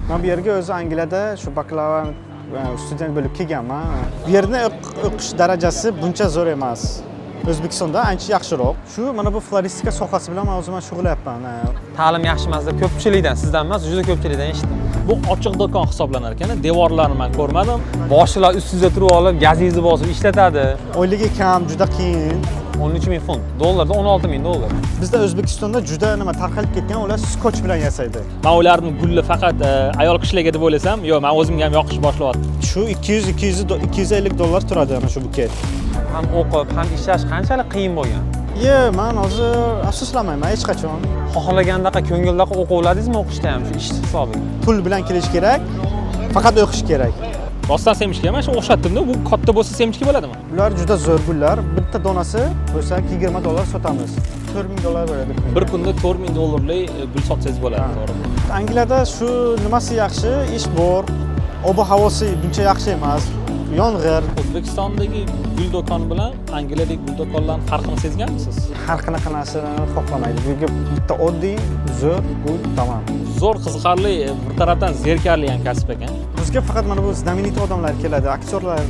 Men bu yerga o'zi Angliyada shu bakalava student bo'lib kelganman. Bu yerning o'qish darajasi buncha zo'r emas. O'zbekistonda ancha yaxshiroq. Shu mana bu floristika sohasi bilan men o'zim shug'ullayapman. Ta'lim yaxshi emas deb ko'pchilikdan, sizdan emas, juda ko'pchilikdan eshitdim. Bu ochiq do'kon hisoblanar ekan. Devorlarni men ko'rmadim. Boshchilar ust-ustiga turib olib, gazingizni bosib ishlatadi. Oyligi kam, juda qiyin. 13.000 funt, dollarda 16.000 dollar. Bizda O'zbekistonda juda tarqalib ketgan, ular skoch bilan yasaydi. Men ularning gulli faqat ayol kishilarga deb o'ylasam, yo'q, men o'zimga ham yoqish boshlayapti. Shu 200-250 dollar turadi mana shu buket. Ham o'qib, ham ishlash qanchalik qiyin bo'lgan? Men hozir afsuslanmayman hech qachon. Xohlagandaqa ko'ngildaqa o'qivladingizmi o'qishda ham shu ish hisobiga? Pul bilan kelish kerak, faqat o'qish kerak. Rostdan semishga mana shu o'xshatdim-da, bu katta bo'lsa semishga bo'ladimi? Bular juda zo'r gullar. Bitta donasi bo'lsa 20 dollar sotamiz. 4000 dollar bo'ladi. Bir kunda 4000 dollarlik gul sotsangiz bo'ladi, to'g'ri. Angliyada shu nimasi yaxshi, ish bor. Ob-havosi buncha yaxshi emas. Yomg'ir. O'zbekistondagi gul do'koni bilan Angliyadagi gul do'konlarning farqini sezganmisiz? Har qanaqa narsani xohlamaydi. Bu yerga bitta oddiy, zo'r gul tamom. Zo'r, qiziqarli, bir tarafdan zerikarli ham kasb ekan. Bizga faqat mana bu знаменитый odamlar keladi, aktyorlar.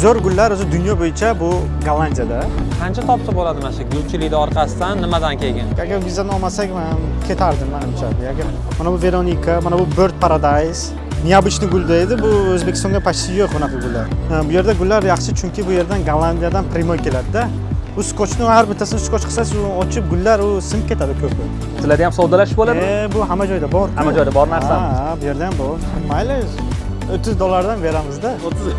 Zo'r gullar o'zi dunyo bo'yicha bu Gollandiyada. Qancha topsa bo'ladi mana shu gulchilikni orqasidan nimadan kelgan? Agar vizani olmasak, men ketardim menimcha. Agar mana bu Veronika, mana bu Bird Paradise, необычный gul deydi. Bu O'zbekistonga почти yo'q bunaqa gullar. Bu yerda gullar yaxshi, chunki bu yerdan Gollandiyadan primoy keladi-da. Bu skochni har bittasini skoch qilsangiz, u ochib gullar u sinib ketadi ko'pi. Sizlarda ham savdolash bo'ladimi? Bu hamma joyda bor. Hamma joyda bor narsami? Ha, bu yerda ham bor. Mayli, 30 dollardan beramizda. 30.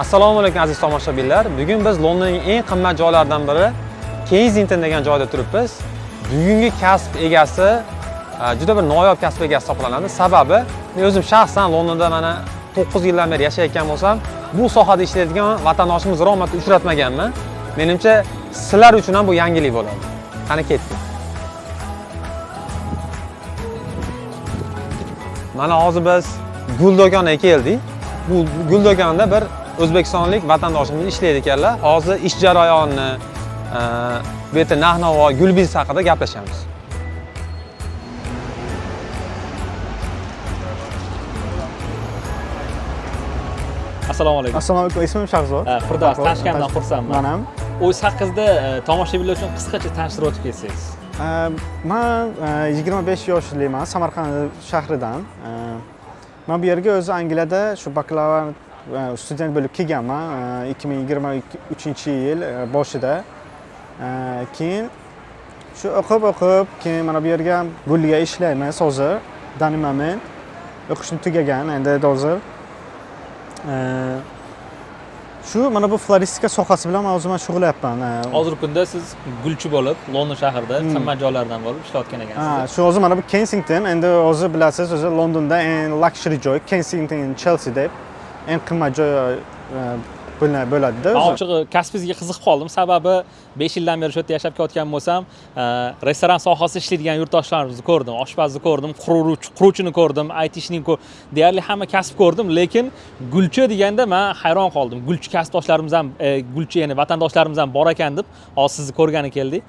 Assalomu alaykum aziz tomoshabinlar. Bugun biz Londonning eng qimmat joylaridan biri Kensington degan joyda turibmiz. Bugungi kasb egasi juda bir noyob kasb egasi hisoblanadi. Sababi men o'zim shaxsan Londonda mana 9 yildan beri yashayotgan bo'lsam, bu sohada ishlaydigan vatandoshimiz biron marta uchratmaganman. Menimcha sizlar uchun ham bu yangilik bo'ladi. Qani ketdik. Mana hozir biz gul do'koniga keldik. Bu gul do'konida bir O'zbekistonlik vatandoshimiz ishlaydi ekanlar. Hozir ish jarayonini, bu yerda narx-navo, gul biznes haqida gaplashamiz. Assalomu alaykum. Assalomu alaykum. Ismim Shahzod. Firdaus, tanishganimdan xursandman. Men ham. O'z haqingizda tomoshabinlar uchun qisqacha tanishtirib o'tib ketsangiz. Men 25 yoshliman, Samarqand shahridan. Men bu yerga o'zi Angliyada shu bakalava student bo'lib kelganman 2023-yil boshida. Keyin shu o'qib, keyin mana bu yerga gulga ishlaymiz hozir. Данный moment o'qishni tugagan, endi hozir shu mana bu floristika sohasi bilan men o'zim shug'ullayapman. Hozirgi kunda siz gulchi bo'lib, London shahrida qimmat joylardan bo'lib ishlayotgan ekansiz. Shu hozir mana bu Kensington, endi hozir bilasiz, o'zi Londonda eng luxury joy Kensington, Chelsea deb eng qimmat joy bo'ladi-da. Men ochig'i kasbingizga qiziqib qoldim. Sababi 5 yildan beri shu yerda yashab ketayotgan bo'lsam, restoran sohasida ishlaydigan yurtdoshlarimizni ko'rdim, oshpazni ko'rdim, quruvchini ko'rdim, aytishning deyarli hamma kasb ko'rdim, lekin gulchi deganda men hayron qoldim. Gulchi kasbdoshlarimuz ham, gulchi ya'ni vatandoshlarimiz ham bor ekan deb hozir sizni ko'rgani keldik.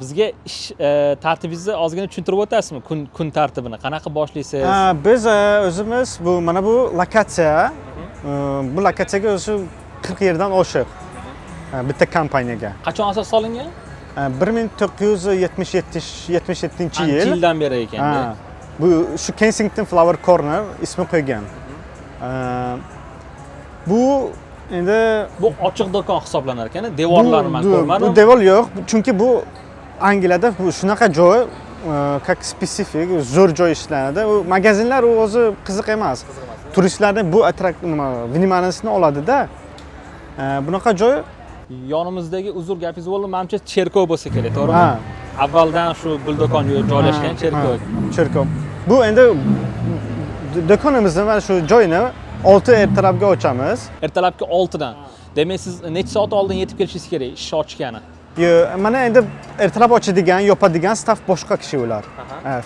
Bizga ish tartibingizni ozgina tushuntirib o'tasizmi? Kun tartibini qanaqa boshlaysiz? Biz o'zimiz bu mana bu lokatsiya, bu lokatsiyaga o'zi 40 yerdan oshiq bitta kompaniyaga. Qachon asos solingan? 1977-yil. Yildan beri ekan. Bu shu Kensington Flower Corner ismi qo'ygan. Bu endi bu ochiq do'kon hisoblanar ekan. Devorlarni men ko'rmadim. Bu devor yo'q, chunki bu Angliyada shunaqa joy, как spesifik, zo'r joy ishlanadi. U magazinlar u o'zi qiziq emas. Turistlarning bu vnimaniyasini oladi-da. Bunaqa joy Yonimizdagi uzr gapingiz bo'ldi, menimcha cherkov bo'lsa kerak, to'g'rimi? Ha. Avvaldan shu Buldo'kon joylashgan cherkov. Cherkov. Bu endi do'konimizni mana shu joyini 6 ertalabga ochamiz. Ertalabki 6 dan. Demak, siz necha soat oldin yetib kelishingiz kerak ish ochgani? Mana endi ertalab ochadigan, yopadigan staff boshqa kishi ular.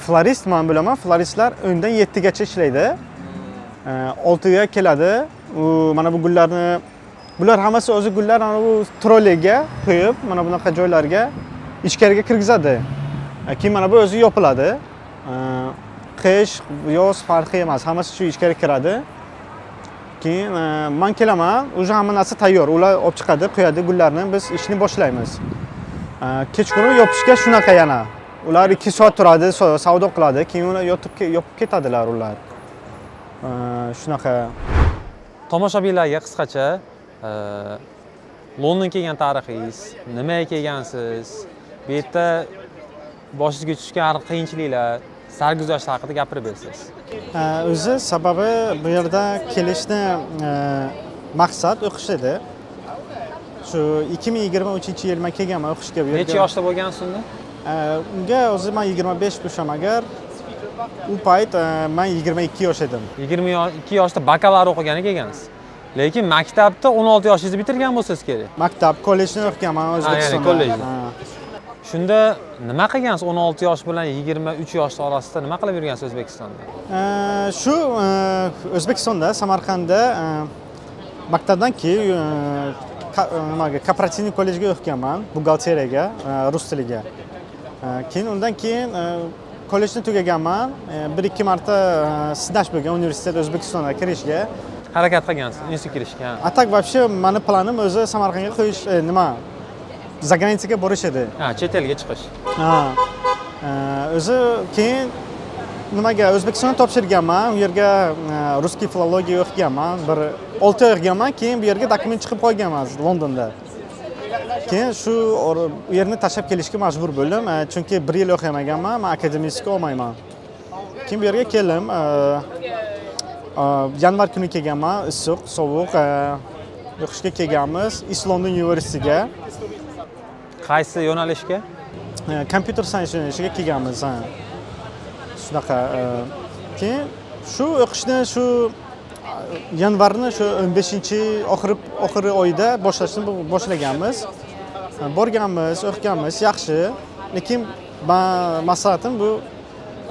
Florist men bilaman, floristlar 10 dan 7 gacha ishlaydi. 6 ga keladi. U mana bu gullarni bular hammasi o'zi gullar mana bu trollega qo'yib, mana bunaqa joylarga ichkariga kirgizadi. Keyin mana bu o'zi yopiladi. Qish, yoz farqi emas, hammasi shu ichkariga kiradi. Keyin men kelaman, o'zi hamma narsa tayyor. Ular olib chiqadi, qo'yadi gullarni, biz ishni boshlaymiz. Kechqurun yopishga shunaqa yana. Ular 2 soat turadi, savdo qiladi, keyin ular yopib ketadilar ular. Shunaqa. Tomoshabinlarga qisqacha London kelgan tarixingiz, nimaga kelgansiz, bu yerda boshingizga tushgan qiyinchiliklar, sarguzashtlar haqida gapirib bersangiz. O'zi sababi bu yerda kelishni maqsad o'qish edi. Shu 2023-yil men kelganman o'qishga bu yerga. Necha yoshda bo'lgansiz unda? Unga o'zi men 25 bo'lsam agar, u payt men 22 yosh edim. 22 yoshda bakalavr o'qigani kelgansiz. Lekin maktabda 16 yoshingizda bitirgan bo'lsangiz kerak. Maktab, kollejni o'qiganman O'zbekistonda. Ya'ni kollejda. Shunda nima qilgansiz 16 yosh bilan 23 yosh orasida nima qilib yurgansiz O'zbekistonda? Shu O'zbekistonda, Samarqandda maktabdan keyin kooperativ kollejga o'qiganman, buxgalteriyaga, rus tiliga. Keyin undan keyin kollejni tugaganman, 1-2 marta staj bo'lgan universitet O'zbekistonga kirishga. Harakat qilgansiz, institutga kirishga. Atak вообще meni planim o'zi Samarqandga qo'yish, nima? Zagranitsiyaga borish edi. Chet elga chiqish. O'zi keyin nimaga O'zbekistonga topshirganman, u yerga ruskiy filologiya o'qiganman, bir 6 oy o'qiganman, keyin bu yerga dokument chiqib qolganman Londonda. Keyin shu yerni tashlab kelishga majbur bo'ldim, chunki 1 yil o'qimaganman, men akademiyasiga olmayman. Keyin bu yerga keldim, yanvar kuni kelganman, issiq, sovuq, o'qishga kelganmiz, East London universitetiga. Qaysi yo'nalishga? Computer science yo'nalishiga kelganmiz. Shunaqa. Keyin shu o'qishni shu yanvarni shu 15-oxiri oyida boshlaganmiz. Borganmiz, o'qiganmiz, yaxshi. Lekin maslahatim bu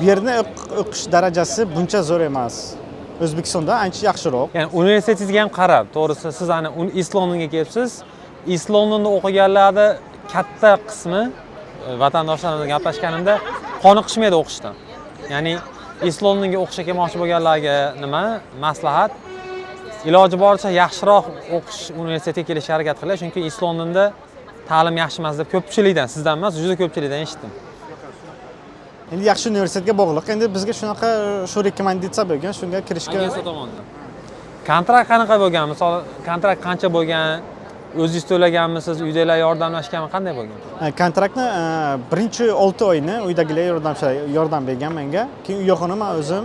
yerni o'qish darajasi buncha zo'r emas. O'zbekistonda ancha yaxshiroq. Ya'ni universitetingizga ham qarab, to'g'risi siz ana East Londonga kelibsiz. East Londonda o'qiganlarda katta qismi vatandoshlar bilan gaplashganimda qoniqishmaydi o'qishdan. Ya'ni East Londonga o'qishga kelmoqchi bo'lganlarga nima maslahat? Iloji boricha yaxshiroq o'qish universitetiga kelishga harakat qilinglar, chunki East Londonda ta'lim yaxshi emas deb ko'pchilikdan, sizdan emas, juda ko'pchilikdan eshitdim. Endi yaxshi universitetga bog'liq. Endi bizga shunaqa shu rekomendatsiya bo'lgan, shunga kirishga. Agentsiya tomonidan. Kontrakt qanaqa bo'lgan? Misol, kontrakt qancha bo'lgan? O'zingiz to'laganmisiz? Uydagilar yordamlashganmi? Qanday bo'lgan? Kontraktni birinchi 6 oyni uydagilar yordam bergan menga. Keyin uy yo'qini men o'zim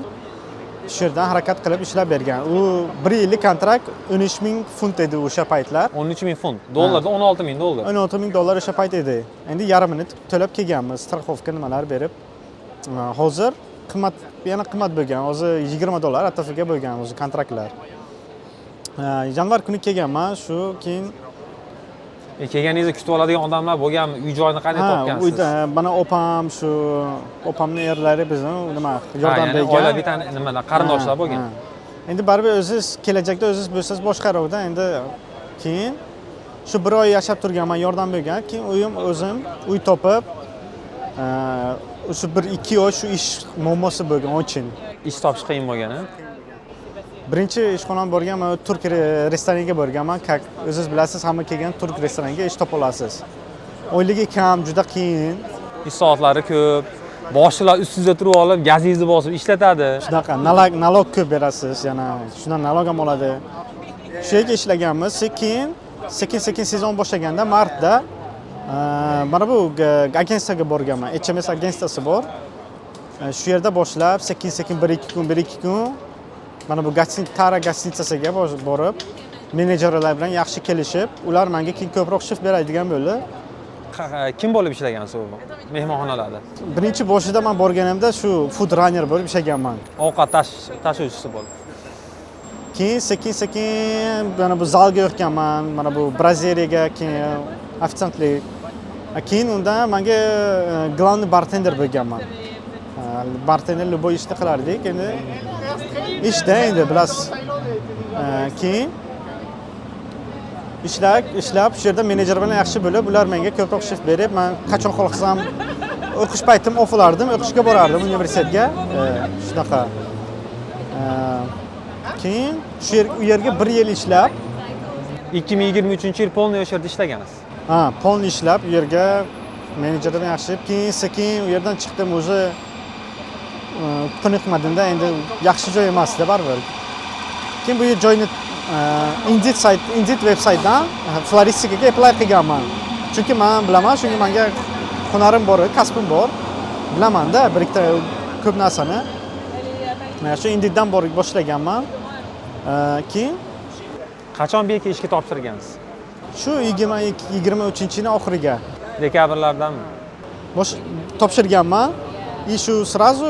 shu yerdan harakat qilib ishlab bergan. U 1 yillik kontrakt 13,000 funt edi o'sha paytlar. 13,000 funt. Dollarda 16,000 dollar. 16,000 dollar o'sha payt edi. Endi yarmini to'lab kelganmiz, strixovka nimalar berib. Hozir yana qimmat bo'lgan. Hozir 20 dollar atafiga bo'lgan o'zi kontraktlar. Yanvar kuni kelganman, shu keyin kelganingizda kutib oladigan odamlar bo'lganmi? Uy joyini qanday topgansiz? Uyda mana opamning erlari bizni nima yordam bergan. Oilaviy nimalar, qarindoshlar bo'lgan. Endi baribir o'zingiz kelajakda o'zingiz bo'lsangiz boshqarovda, endi keyin shu 1 oy yashab turganman, yordam bergan. Keyin o'zim uy topib, shu 1-2 oy shu ish muammosi bo'lgan uchun. Ish topish qiyin bo'lgan-a? Birinchi ishxonam borganman, turk restoraniga borganman. O'zingiz bilasiz, hamma kelgan turk restoraniga ish topa olasiz. Oyligi kam, juda qiyin. Ish soatlari ko'p. Boshlar ustingizda turib olib, gazingizni bosib ishlatadi. Shunaqa nalog ko'p berasiz, yana shundan nalog ham oladi. Shu yerga ishlaganmiz, sekin sezon boshlaganda martda mana bu agensiyaga borganman. HMS agensiyasi bor. Shu yerda boshlab sekin 1-2 kun mana bu Tara gasinitsasiga borib menejerlar bilan yaxshi kelishib, ular menga keyin ko'proq shift beradigan bo'ldi. Kim bo'lib ishlagansiz u mehmonxonalarda? Birinchi boshida men borganimda shu food runner bo'lib ishlaganman. Ovqat tashuvchisi bo'lib. Keyin sekin mana bu zalga o'tganman, mana bu brazeriyaga, keyin ofitsiantlik. Keyin unda menga главный bartender bo'lganman. Bartender любой ishni qilardik. Endi ishda endi bilasiz. Keyin ishlab shu yerda menejer bilan yaxshi bo'lib, ular menga ko'proq shift berib, men qachon xohlasam o'qish paytim off olardim, o'qishga borardim universitetga. Shunaqa. Keyin u yerga 1 yil ishlab 2023-yil polniy o'sha yerda ishlagansiz. Polniy ishlab u yerga menejerdan yaxshi, keyin sekin u yerdan chiqdim, o'zi qoniqmadimda, endi yaxshi joy emasdi baribir. Keyin bu joyni Indeed veb-saytdan floristikaga apply qilganman. Chunki men bilaman, chunki menga hunarim bor, kasbim bor. Bilaman-da, bir ikkita ko'p narsani. Shu Indeeddan boshlaganman. Keyin Qachon bu yerga ishga topshirgansiz? shu 23-yilning oxiriga Dekabrlardanmi? topshirganman. Shu сразу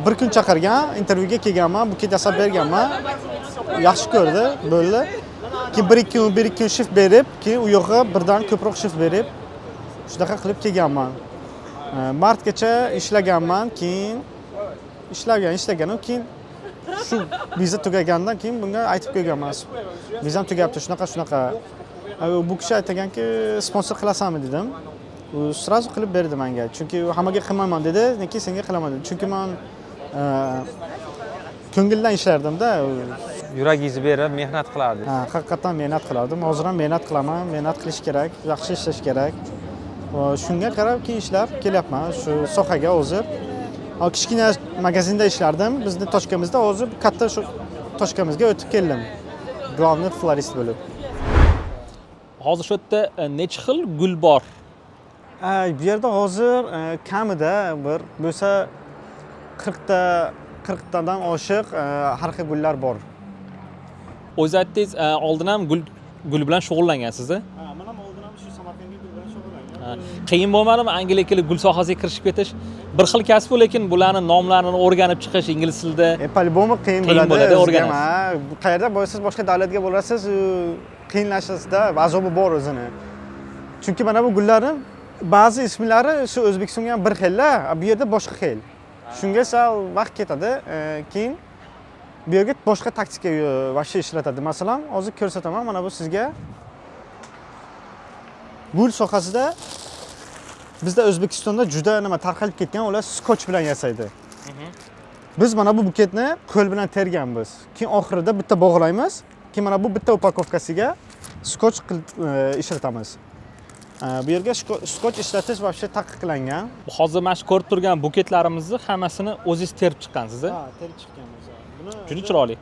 bir kun chaqirgan, intervyuga kelganman, buket yasab berganman. Yaxshi ko'rdi, bo'ldi. Keyin 1-2 kun shift berib, keyin u yoqqa birdan ko'proq shift berib, shunaqa qilib kelganman. Martgacha ishlaganman, keyin ishlaganim, keyin shu viza tugagandan keyin bunga aytib qo'yganman. Vizam tugabdi, shunaqa. Bu kishi aytganki, sponsor qilasanmi dedim. U сразу qilib berdi menga. Chunki u hammaga qilmayman dedi, lekin senga qilaman dedi. Chunki men ko'ngildan ishlardim-da. Yuragingizni berib mehnat qilardingiz. Haqiqatan mehnat qilardim. Hozir ham mehnat qilaman, mehnat qilish kerak, yaxshi ishlash kerak. Shunga qarab keyin ishlab kelyapman shu sohaga hozir. Kichkina magazinda ishlardim. Bizning toshkamizda hozir katta shu toshkamizga o'tib keldim. Главный florist bo'lib. Hozir shu yerda necha xil gul bor? Bu yerda hozir kamida bir bo'lsa 40tadan oshiq har xil gullar bor. O'z aytdingiz, oldin ham gul bilan shug'ullangansiz-a? Men ham oldin ham shu Samarqandga gul bilan shug'ullangan. Qiyin bo'lmadimi Angliya kelib gul sohasiga kirishib ketish? Bir xil kasb, lekin bularni nomlarini o'rganib chiqish ingliz tilida. По-любому qiyin bo'ladi, o'rganasiz. Qayerda bo'lsangiz, boshqa davlatga borasiz, qiyinlashasizda, azobi bor o'zini. Chunki mana bu gullarni ba'zi ismlari shu O'zbekistonga ham bir xillar, bu yerda boshqa xil. Shunga sal vaqt ketadi. Keyin bu yerga boshqa taktika vaqti ishlatadi. Masalan, hozir ko'rsataman, mana bu sizga. Gul sohasida bizda O'zbekistonda juda nima tarqalib ketgan, ular skoch bilan yasaydi. Biz mana bu buketni qo'l bilan terganmiz. Keyin oxirida bitta bog'laymiz. Keyin mana bu bitta upakovkasiga skoch ishlatamiz. Bu yerga skoch ishlatish vaqti taqiqlangan. Hozir mana shu ko'rib turgan buketlarimizni hammasini o'zingiz terib chiqqansiz-a? Terib chiqqanmiz. Juda chiroyli.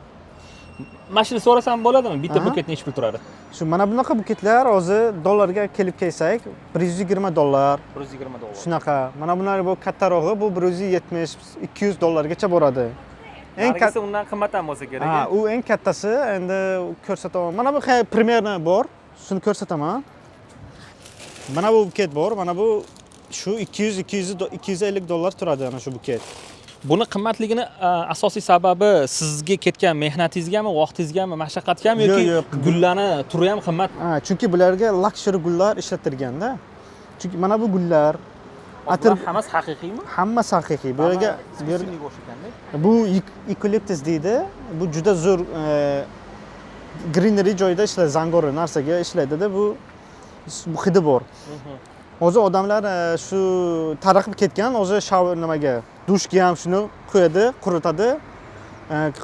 Mana shuni so'rasam bo'ladimi? Bitta buket necha pul turadi? Shu mana bunaqa buketlar hozir dollarga kelib kelsak, $120. $120. Shunaqa. Mana bular bu kattarog'i bu $170-200 boradi. Nargisi undan qimmat ham bo'lsa kerak. U eng kattasi, endi ko'rsataman. Mana bu premyerni bor. Shuni ko'rsataman. Mana bu buket bor. Mana bu shu $200-250 turadi ana shu buket. Buni qimmatligini asosiy sababi sizga ketgan mehnatingizgami, vaqtingizgami, mashaqqatgami yoki gullarni turi ham qimmat? Chunki bularga luxury gullar ishlatilganda. Chunki mana bu gullar hammasi haqiqiymi? Hammasi haqiqiy. Bu yerga bu eukaliptus deydi. Bu juda zo'r greenery joyda ishlaydi, zangori narsaga ishlaydi-da, bu hidi bor. Hozir odamlar shu tarqib ketgan, hozir shower nimaga, dushga ham shuni qo'yadi, quritadi.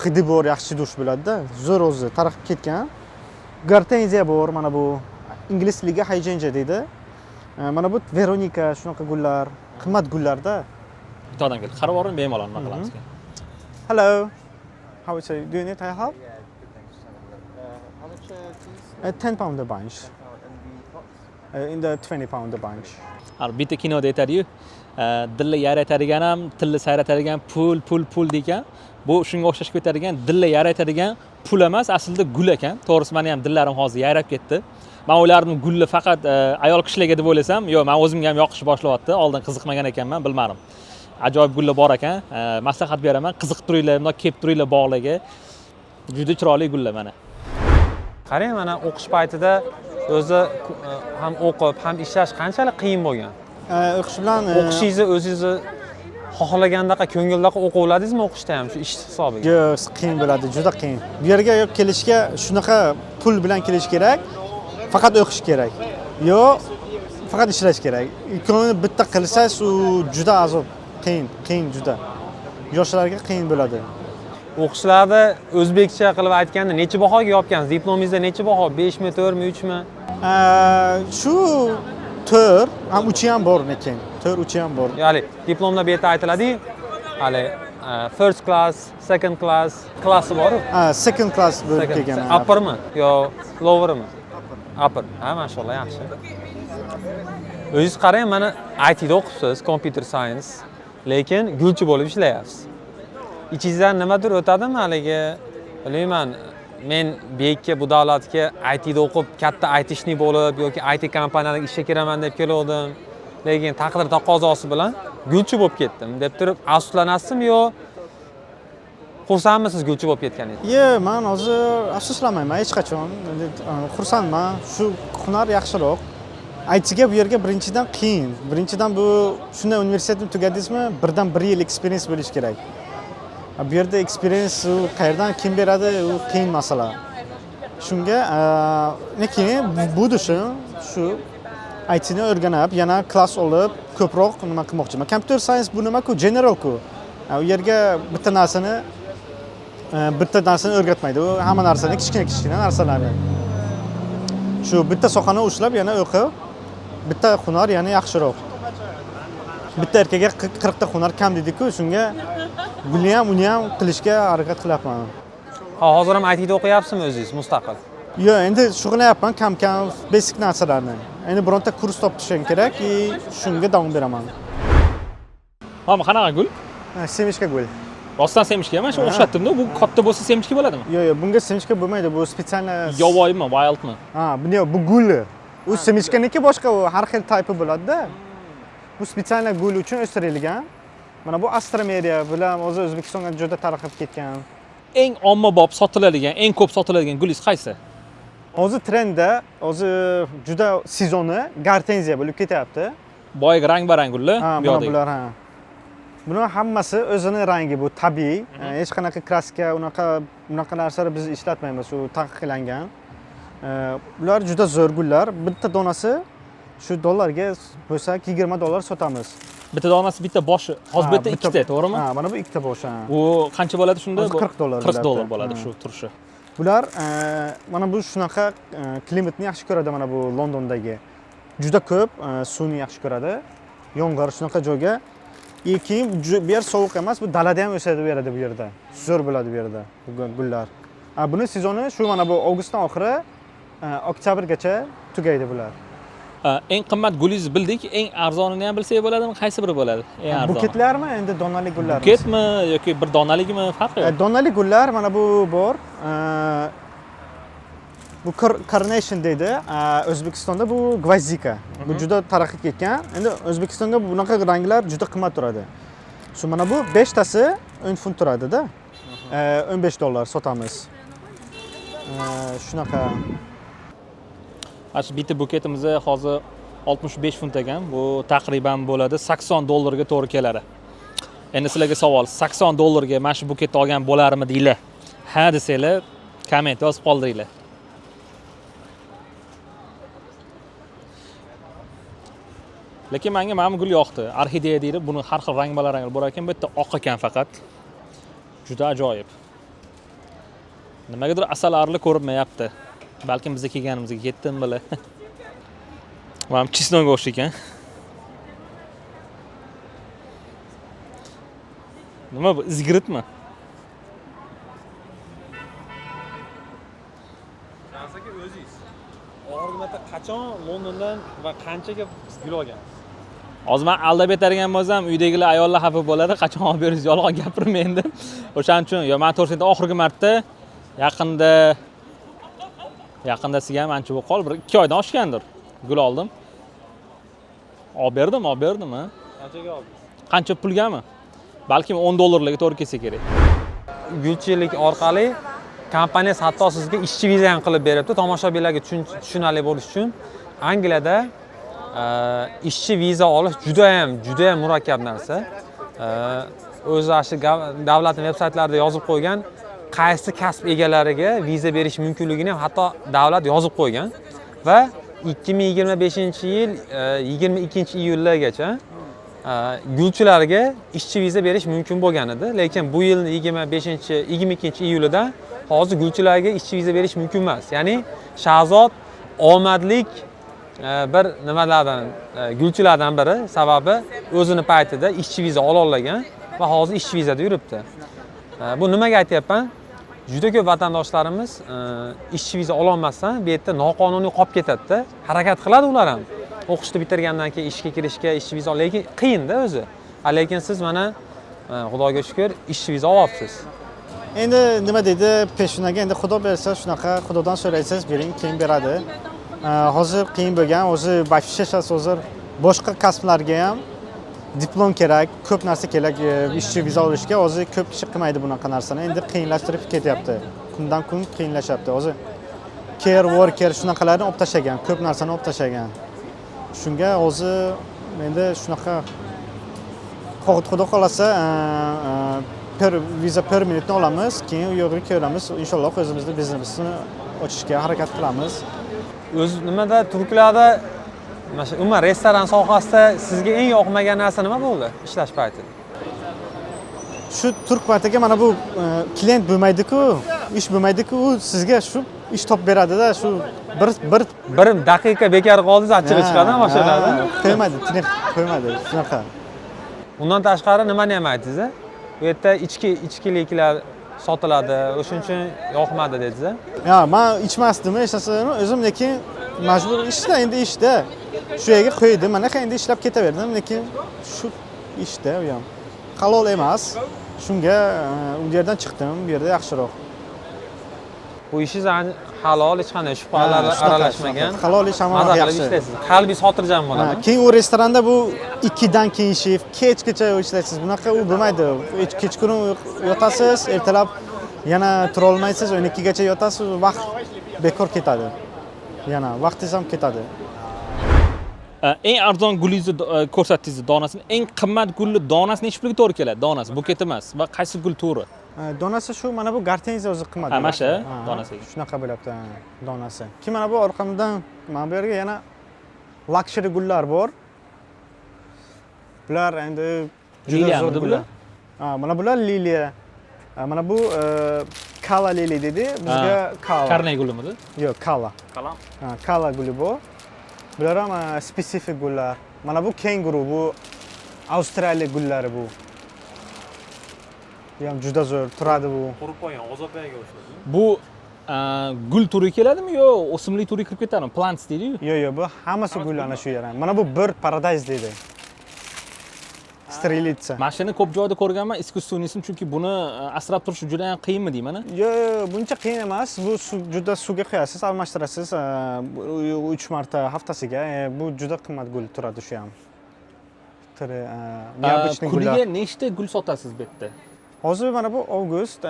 Hidi bor, yaxshi dush bo'ladi-da. Zo'r o'zi tarqib ketgan. Gortenziya bor, mana bu ingliz tiliga hydrangea deydi. Mana bu Veronika, shunaqa gullar, qimmat gullarda. Bitta odam keldi. Qarab oring, bemalol nima qilamiz keyin. Hello. How is it? Do you need help? How much, please? £10 a bunch. In the £20 a bunch. bitta kinoda aytadiyu, dilla yaratadigan ham, tilni sayratadigan pul degan. Bu shunga o'xshashib ketadigan, dilla yaratadigan pul emas, aslida gul ekan. To'g'risi, meni ham dillarim hozir yayrab ketdi. Men o'ylardim gulni faqat ayol kishilarga deb o'ylasam, yo'q, men o'zimga ham yoqish boshlayapti. Oldin qiziqmagan ekanman, bilmadim. Ajoyib gullar bor ekan. Maslahat beraman, qiziqib turinglar, bundoq kelib turinglar bog'larga. Juda chiroyli gullar mana. Qarang, mana o'qish paytida o'zi ham o'qib, ham ishlash qanchalik qiyin bo'lgan. O'qish bilan O'qishingizni o'zingizni xohlagandaqa ko'ngildaqa o'qivladingizmi o'qishda ham shu ish hisobiga? yo'q, qiyin bo'ladi, juda qiyin. Bu yerga kelishga shunaqa pul bilan kelish kerak. Faqat o'qish kerak. Yo'q, faqat ishlash kerak. Ikkovini bitta qilsangiz, u juda azob, qiyin juda. Yoshlarga qiyin bo'ladi. O'qishlarda o'zbekcha qilib aytganda necha bahoga yopgansiz? Diplomingizda necha baho? 5 mi, 4 mi, 3 mi? Shu 4 ham 3 ham bor lekin. 4 3 ham bor. Ya'ni diplomda bu yerda aytiladi-ku, hali first class, second class klassi bor-ku. Second class bo'lib kelgan. Uppermi yo lowermi? Upper. Ha, mashallah, yaxshi. O'zingiz qarang, mana IT'da o'qibsiz, computer science, lekin gulchi bo'lib ishlayapsiz. İchingizdan nimadir o'tadimi haligi? Bilmayman, men bekka bu davlatga IT'da o'qib, katta aytishni bo'lib yoki IT kompaniyasiga ishga kiraman deb kelgandim. Lekin taqdir taqozosi bilan gulchi bo'lib ketdim deb turib afsuslanasizmi yo xursandmisiz gulchi bo'lib ketganingiz? Yo'q, men hozir afsuslanmayman hech qachon. Xursandman. Shu hunar yaxshiroq. ITga bu yerga birinchidan qiyin. Birinchidan bu shunday universitetni tugadingizmi, birdan 1 yil experience bo'lish kerak. Bu yerda experience qayerdan kim beradi, u qiyin masala. Shunga lekin bu dushim shu ITni o'rganib, yana klass olib, ko'proq nima qilmoqchiman. Computer science bu nima-ku, general-ku. U yerga bitta narsani o'rgatmaydi. U hamma narsani kichkina narsalarni. Shu bitta sohani ushlab, yana o'qib, bitta hunar yana yaxshiroq. Bitta erkakga 40 ta hunar kam dedi-ku, shunga buni ham uni ham qilishga harakat qilyapman. Hozir ham ITda o'qiyapsizmi o'zingiz mustaqil? Yo'q, endi shug'ullanyapman kam basic narsalarni. Endi bironta kurs topishim kerak, shunga davom beraman. Mana qanaqa gul? Semishka gul. Rostdan semishka, mana shu o'xshatdim-da. Bu katta bo'lsa semishka bo'ladimi? Yo'q, bunga semishka bo'lmaydi, bu spetsialniy Yovvoyimi, wildmi? bu gul. U semishkaniki boshqa, u har xil type bo'ladi-da. Bu spetsialniy gul uchun o'stirilgan. Mana bu Astromeria bilan o'zi O'zbekistonga juda tarqab ketgan. Eng ommabop sotiladigan, eng ko'p sotiladigan gulingiz qaysi? Hozir trendda, hozir juda sezoni Gartenziya bo'lib ketyapti. Boyagi rang-barang gullar bu yoqda. Bular ha. Buning hammasi o'zining rangi, bu tabiiy. Hech qanaqa kraska, unaqa narsalar biz ishlatmaymiz, u taqiqlangan. Bular juda zo'r gullar. Bitta donasi shu dollarga bo'lsa $20 sotamiz. Bitta donasi, bitta boshi. Hozir bu yerda ikkita, to'g'rimi? Ha, mana bu ikkita boshi. U qancha bo'ladi shunda? $40. $40 bo'ladi shu turishi. Bular mana bu shunaqa klimatni yaxshi ko'radi, mana bu Londondagi. Juda ko'p suvni yaxshi ko'radi. Yomg'ir shunaqa joyga. Keyin bu yer sovuq emas, bu dalada ham o'sadi bu yerda, bu yerda. Zo'r bo'ladi bu yerda bu gullar. Buni sezoni shu mana bu avgustdan oxiri oktyabrgacha tugaydi bular. Eng qimmat gulingiz bildik, eng arzonini ham bilsak bo'ladimi? Qaysi biri bo'ladi? Eng arzon. Buketlarmi, endi donali gullar? Buketmi yoki bir donaligimi farqi yo'q? Donali gullar mana bu bor. Bu Carnation deydi. O'zbekistonda bu gvazdika. Bu juda tarqab ketgan. Endi O'zbekistonga bunaqa ranglar juda qimmat turadi. Shu mana bu 5 tasi 10 funt turadi-da. $15 sotamiz. Shunaqa. Mana shu bitta buketimiz hozir 65 funt ekan. Bu taqriban bo'ladi $80 ga to'g'ri keladi. Endi sizlarga savol, $80 ga mana shu buketni olgan bo'larmi deylar? Ha desanglar, komment yozib qoldiringlar. Lekin menga mana bu gul yoqdi. Orxideya deydi. Buni har xil rang-barang bor ekan, bu yerda oq ekan faqat. Juda ajoyib. Nimagadir asalari ko'rinmayapti. Balkim bizga kelganimizga yetdim bile. Mana chisnoga o'xshagan. Nima bu, izgiritmi? Qachon Londondan va qanchaga gul olgansiz? Hozir men aldab betargan bo'lsam, uydagilar ayollar xafa bo'ladi, qachon olib berish, yolg'on gapirmang deb. O'shaning uchun, yo men to'g'risida oxirgi marta yaqinda sizga ham ancha bo'lib qoldi, bir 2 oydan oshgandir. Gul oldim. Olib berdim, ha. Qanchaga oldingiz? Qancha pulgami? Balkim $10 to'g'ri kelsa kerak. Gulchilik orqali kompaniya hatto sizga ishchi viza ham qilib beribdi. Tomoshabinlarga tushunarli bo'lish uchun Angliyada ishchi viza olish juda ham murakkab narsa. O'zi shu davlatning veb-saytlarida yozib qo'ygan, qaysi kasb egalariga viza berish mumkinligini ham hatto davlat yozib qo'ygan va 2025-yil 22-iyulgacha gulchilarga ishchi viza berish mumkin bo'lgan edi, lekin bu yil 22-iyulida hozir gulchilarga ishchi viza berish mumkin emas. Ya'ni Shahzod omadlik bir nimalardan gulchilardan biri, sababi o'zini paytida ishchi viza ola olgan va hozir ishchi vizada yuribdi. Bu nimaga aytyapman? Juda ko'p vatandoshlarimiz ishchi viza ola olmasdan bu yerda noqonuniy qolib ketadi-da. Harakat qiladi ular ham. O'qishni bitirgandan keyin ishga kirishga ishchi viza, lekin qiyin-da o'zi. Lekin siz mana Xudoga shukr ishchi viza olyapsiz. Endi nima deydi, peshonaga endi Xudo bersa shunaqa, Xudodan so'raysiz, bering, keyin beradi. Hozir qiyin bo'lgan, o'zi bafishashasiz, hozir boshqa kasblarga ham diplom kerak, ko'p narsa kerak ishchi viza olishga. Hozir ko'p kishi qilmaydi bunaqa narsani. Endi qiyinlashtirib ketyapti. Kundan kun qiyinlashyapti. Hozir care worker shunaqalarni olib tashlagan, ko'p narsani olib tashlagan. Shunga hozir endi shunaqa Xudo xolasa viza permanentni olamiz, keyin u yerga kelamiz. Inshaalloh o'zimizning biznesni ochishga harakat qilamiz. O'z nimada turklarda umuman restoran sohasida sizga eng yoqmagan narsa nima bo'ldi ishlash paytida? Shu turk paytiga mana bu klient bo'lmaydi-ku, ish bo'lmaydi-ku, sizga shu ish topib beradi-da, shu bir daqiqa bekor qoldingiz, achchig'i chiqadi mashinalarda. Qo'ymaydi, tiniq qo'ymaydi, shunaqa. Undan tashqari nimani ham aytdingiz? Bu yerda ichkiliklar sotiladi, o'shuning uchun yoqmadi dedingiz. Ya, men ichmasdim, esasini o'zim, lekin majbur ishda, endi ishda. Shu yerga qo'ydim, mana endi ishlab ketaverdim, lekin shu ishda u ham halol emas. Shunga u yerdan chiqdim, bu yerda yaxshiroq. Bu ishingiz halol, hech qanday shubhalar aralashmagan. Halol ish ham yaxshi. Qalbiy xotirjam bo'ladi. Keyin u restoranda bu 2 dan keyin shift, kechgacha ishlaysiz. Bunaqa u bo'lmaydi. Kechqurun yotasiz, ertalab yana tura olmaysiz, 12 gacha yotasiz, vaqt bekor ketadi. Yana vaqtingiz ham ketadi. Eng arzon gulingizni ko'rsatdingiz donasini. Eng qimmat gulni donasi necha pulga to'g'ri keladi? Donasi buket emas va qaysi gul to'g'ri? Donasi shu, mana bu gartenziya o'zi qimmat. Mana shu donasi. Shunaqa bo'lyapti, donasi. Keyin mana bu orqamdan mana bu yerga yana luxury gullar bor. Bular endi juda zo'r gullar. Mana bular liliya. Mana bu kala lili dedi. Bizga kala. Karnay gulimi? Yo'q, kala. Kala. Kala guli bu. Bular ham spesifik gullar. Mana bu kenguru, bu Avstraliya gullari bu. Bu ham juda zo'r turadi bu. Qurib qo'ygan, ozodbaga o'xshaydi. Bu gul turi keladimi yo o'simlik turi kirib ketadimi? Plants deydi-ku. Yo'q, bu hammasi gul ana shu yer. Mana bu bird paradise deydi. Strelitsa. Mashina ko'p joyda ko'rganman, искусственныйsin, chunki buni asrab turish juda ham qiyinmi deyman. Yo'q, buncha qiyin emas. Bu juda suvga qo'yasiz, almashtirasiz 3 marta haftasiga. Bu juda qimmat gul turadi shu ham. Neobычный gullar. Kuniga nechta gul sotasiz bu yerda? Hozir mana bu avgust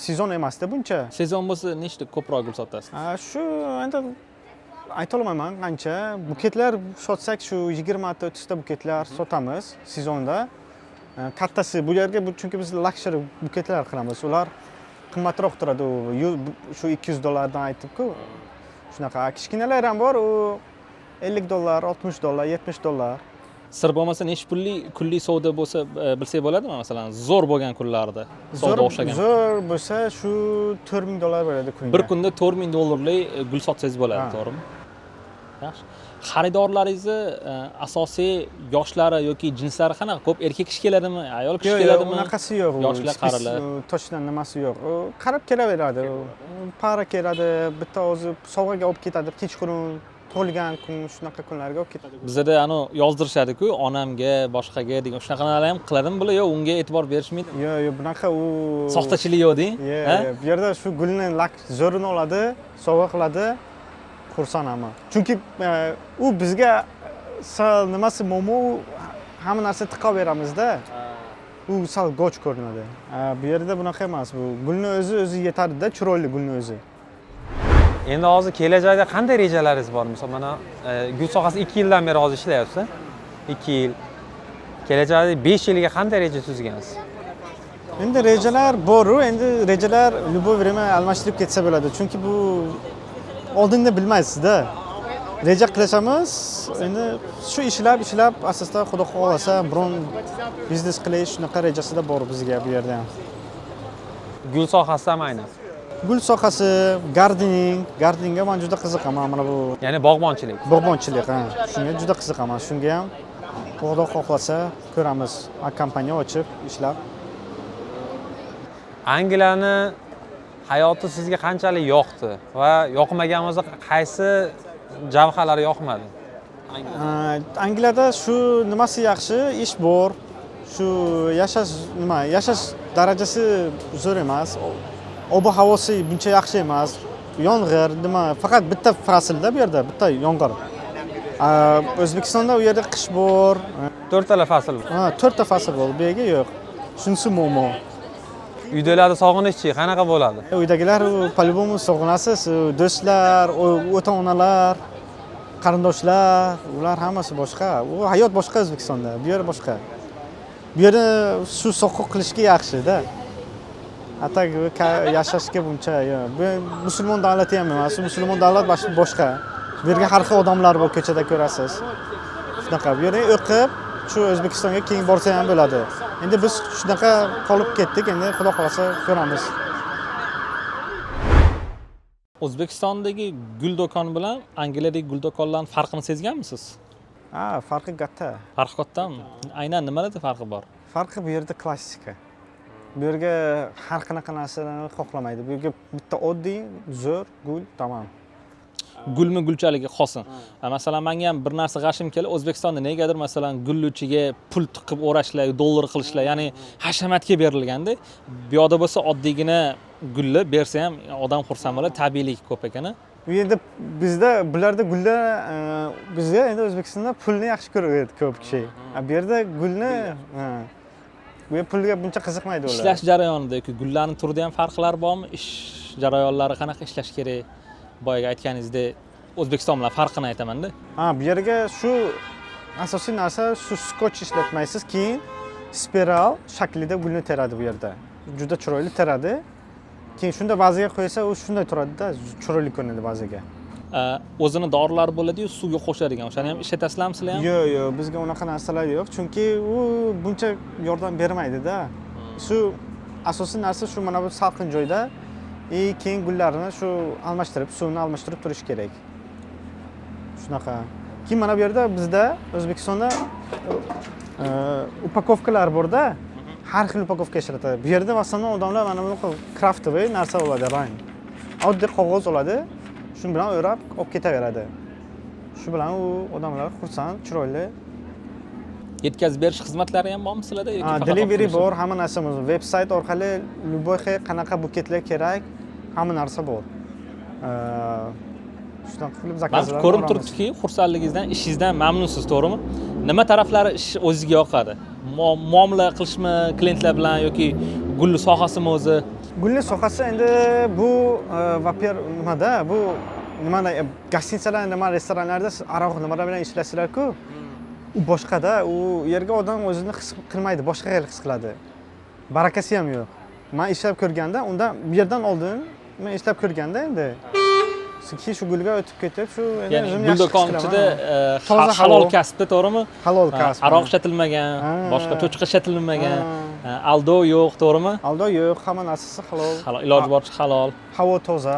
sezon emasda buncha. Sezon bo'lsa nechta ko'proq gul sotasiz? Shu endi ayta olmayman qancha. Buketlar sotsak shu 20 ta 30 ta buketlar sotamiz sezonda. Kattasi bu yerga chunki biz luxury buketlar qilamiz. Ular qimmatroq turadi. Shu $200 dan aytib-ku. Shunaqa kichkinalar ham bor, u $50, $60, $70. Sir bo'lmasa nechta pulli kunlik savdo bo'lsa bilsak bo'ladimi? Masalan, zo'r bo'lgan kunlarda savdo o'xshagan. Zo'r bo'lsa shu $4000 bo'ladi kuniga. Bir kunda $4000 gul sotsangiz bo'ladi, to'g'rimi? Yaxshi. Xaridorlaringizni asosiy yoshlari yoki jinslari qanaqa? Ko'p erkak kishi keladimi, ayol kishi keladimi? Yo'q, unaqasi yo'q. Yoshlar qarilar. To'shdan nimasi yo'q. Qarab kelaveradi. Para keladi, bitta o'zi sovg'aga olib ketadi, kechqurun tug'ilgan kun shunaqa kunlarga olib ketadi. Bizda ani yozdirishadi-ku, onamga, boshqaga degan shunaqalar ham qiladimi bular yo unga e'tibor berishmaydi? Yo'q, bunaqa u Soxtachilik yo'q deng. bu yerda shu gulni zo'rini oladi, sovg'a qiladi, xursandman. Chunki u bizga sal nimasi momo hamma narsa tiqib beramizda. U sal goch ko'rinadi. Bu yerda bunaqa emas. Bu gulni o'zi yetadi-da, chiroyli gulni o'zi. Endi hozir kelajakda qanday rejalaringiz bor? Masalan, mana gul sohasida 2 yildan beri hozir ishlayapsiz. 2 yil. Kelajakda 5 yilga qanday reja tuzgansiz? Endi rejalar bor-ku, endi rejalar любое время almashtirib ketsa bo'ladi. Chunki bu oldinda bilmaysiz-da. Reja qilamiz, endi shu ishlab asosda xudo xolasa biron biznes qilish shunaqa rejasida bor bizga bu yerda ham. Gul sohasida ham aynan. Gul sohasi, gardeningga men juda qiziqaman mana bu. Ya'ni bog'bonchilik. Bog'bonchilik, ha. Shunga juda qiziqaman. Shunga ham xudo xohlasa ko'ramiz. Kompaniya ochib ishlab. Angliyani hayoti sizga qanchalik yoqdi va yoqmagan bo'lsa qaysi javharlari yoqmadi? Angliyada shu nimasi yaxshi, ish bor. Shu yashash darajasi zo'r emas. Ob-havosi buncha yaxshi emas. Yomg'ir, faqat bitta faslda bu yerda, bitta yomg'ir. O'zbekistonda u yerda qish bor. 4 ta fasl bor. 4 ta fasl bor, bu yerga yo'q. Shunisi muammo. Uydagilarni sog'inishchi qanaqa bo'ladi? Uydagilar по-любому sog'inasiz, do'stlar, ota-onalar, qarindoshlar, ular hammasi boshqa. U hayot boshqa O'zbekistonda, bu yer boshqa. Bu yerda shu soqoq qilishga yaxshi-da. Atak yashashga buncha yo'q. Bu musulmon davlati ham emas, musulmon davlat boshqa. Bu yerga har xil odamlar bor, ko'chada ko'rasiz. Shunaqa, bu yerga o'qib, shu O'zbekistonga keyin borsa ham bo'ladi. Endi biz shunaqa qolib ketdik, endi xudo xolasa ko'ramiz. O'zbekistondagi gul do'koni bilan Angliyadagi gul do'konlarning farqini sezganmisiz? Farqi katta. Farqi kattami? Aynan nimalarda farqi bor? Farqi bu yerda klassika. Bu yerga har qanaqa narsalarni xohlamaydi. Bu yerga bitta oddiy, zo'r gul, tamom. Gulmi gulchaligi xosin. Masalan, menga ham bir narsa g'ashim keldi. O'zbekistonda negadir masalan gulni ichiga pul tiqib o'rashlar, dollar qilishlar, ya'ni hashamatga berilganda, bu yoqda bo'lsa oddiygina gulni bersa ham odam xursand bo'ladi, tabiiylik ko'p ekan. Bu yerda bizda bularda gullar bizga endi O'zbekistonda pulni yaxshi ko'radi ko'p kishi. Bu yerda gulni bu pulga buncha qiziqmaydi ular. Ishlash jarayonida yoki gullarning turida ham farqlar bormi? Ish jarayonlari qanaqa ishlash kerak? Boyaga aytganingizdek, O'zbekiston bilan farqini aytaman-da. Bu yerga shu asosiy narsa shu skotch ishlatmaysiz, keyin spiral shaklida gulni teradi bu yerda. Juda chiroyli teradi. Keyin shunda vaziga qo'ysa, u shunday turadi-da, chiroyli ko'rinadi vaziga. O'zini dorilar bo'ladi-yu, suvga qo'shadigan. O'shani ham ishlatasizlarmi sizlar ham? Yo'q, bizga unaqa narsalar yo'q, chunki u buncha yordam bermaydi-da. Shu asosiy narsa shu mana bu salqin joyda keyin gullarni shu suvni almashtirib turish kerak. Shunaqa. Keyin mana bu yerda bizda O'zbekistonda upakovkalar bor-da. Har xil upakovka ishlatadi. Bu yerda masalan odamlar mana bunaqa craftovoy narsa oladi, rang. Oddiy qog'oz oladi, shu bilan o'rab olib ketaveradi. Shu bilan u odamlar xursand, chiroyli. Yetkazib berish xizmatlari ham bormi sizlarda yoki faqat delivery bor, hamma narsa bor. Veb-sayt orqali любой qanaqa buketlar kerak, hamma narsa bor. Shunaqa qilib zakazlar. Ko'rinib turibdiki, xursandligingizdan, ishingizdan mamnunsiz, to'g'rimi? Nima taraflari ish o'zingizga yoqadi? Muomala qilishmi klientlar bilan yoki gul sohasimi o'zi? Gulli sohasi endi bu nimada, bu nimada gostinitsalar, restoranlarda aroq nimalar bilan ishlasizlar-ku. U boshqada, u yerga odam o'zini his qilmaydi, boshqa xil his qiladi. Barakasi ham yo'q. Men ishlab ko'rganda, undan bu yerdan oldin men ishlab ko'rganda endi keyin shu gulga o'tib ketib, shu endi o'zim yaxshi his qilaman. Gul do'konida halol kasbda, to'g'rimi? Halol kasb. Aroq ishlatilmagan, boshqa cho'chqa ishlatilmagan, aldov yo'q, to'g'rimi? Aldov yo'q, hamma narsasi halol. Halol, iloji boricha halol. Havo toza.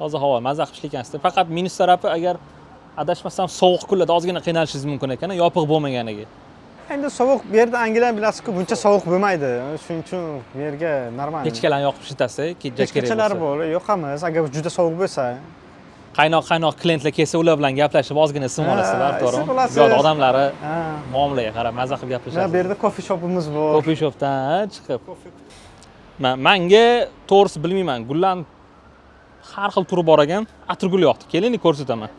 Toza havo, maza qilib ishlagansiz. Faqat minus tarafi agar adashmasam sovuq kunlarda ozgina qiynalishingiz mumkin ekan, yopiq bo'lmaganiga. Endi sovuq bu yerda Angliya bilasiz-ku, buncha sovuq bo'lmaydi. Shuning uchun bu yerga normal. Pechkalarni yoqib ishlatasiz, kecha kerak bo'lsa. Pechkalar bor, yoqamiz. Agar juda sovuq bo'lsa, qaynoq klientlar kelsa ular bilan gaplashib ozgina sim olasizlar, to'g'rimi? sim olasiz. Yo'q, odamlari Ha. muomalaga qarab maza qilib Mana gaplashadi. bu yerda coffee shopimiz bor. Coffee shopdan chiqib. Menga to'g'risi bilmayman, gullarni har xil turi bor ekan. Atirgul yoqdi. Keling, ko'rsataman.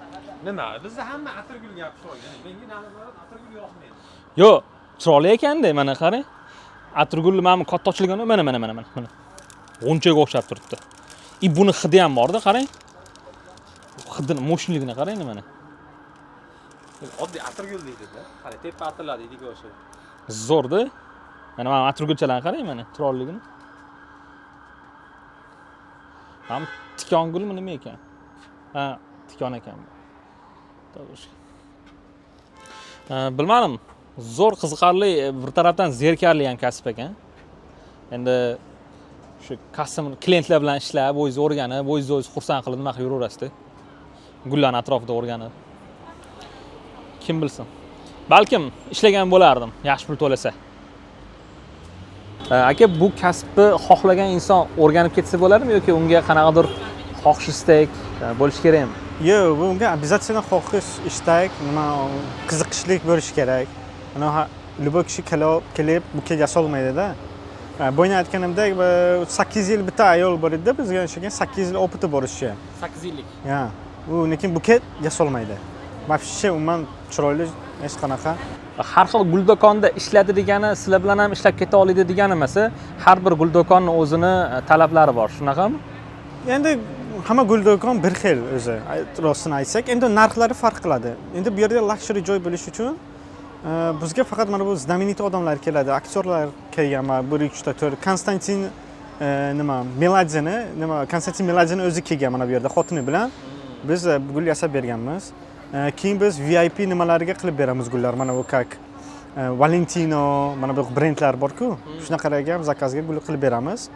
Nima? Bizda hamma atirgul gapishi olgan. Menga nima atirgul yoqmaydi. Yo'q, chiroyli ekanda, mana qarang. Atirgul mana katta ochilgan, mana. G'unchaga o'xshab turibdi. Buni hidi ham bor-da, qarang. Hidini, mo'shinligini qarang mana. Oddiy atirgul deydi-da. Qara, tepa atirlar deydiku o'sha. Zo'rda. Mana atirgulchalarni qarang mana, chiroyligini. Ham tikon gulmi nima ekan? Ha, tikon ekan. To'g'ri. Bilmadim. Zo'r qiziqarli, bir tarafdan zerikarli ham kasb ekan. Endi shu customer klientlar bilan ishlab, o'zingiz o'rganib, o'zingiz xursand qilib nima qilib yuraverasiz-da. Gullarning atrofida o'rganib. Kim bilsin. Balkim ishlagan bo'lardim, yaxshi pul to'lasa. Aka, bu kasbni xohlagan inson o'rganib ketsa bo'ladimi yoki unga qanaqadir xohish istak bo'lishi kerakmi? Yo'q, bu unga обязательно xohish, istak, nima qiziqishlik bo'lishi kerak. Mana любой kishi kelib buket yasolmaydi-da. Boyna aytganimdek 8 yil bitta ayol bor edi, bizga o'xshagan 8 yil opiti bor ishi. 8 yillik. Ya, u lekin buket yasolmaydi. Вообще umuman chiroyli hech qanaqa. Har xil gul do'konida ishladi degani, sizlar bilan ham ishlab keta oladi degani emas, har bir gul do'konning o'zini talablari bor, shunaqami? Endi hamma gul do'kon bir xil o'zi. Rostini aytsak, endi narxlari farq qiladi. Endi bu yerda luxury joy bo'lish uchun bizga faqat mana bu знаменитый odamlar keladi, aktyorlar kelgan, 1 2 4 Konstantin Konstantin Meladze'ni o'zi kelgan mana bu yerda xotini bilan. Biz gul yasab berganmiz. Keyin biz VIP nimalarga qilib beramiz gullar, mana bu kak Valentino, mana bu brendlar bor-ku, shunaqalarga ham zakazga gul qilib beramiz.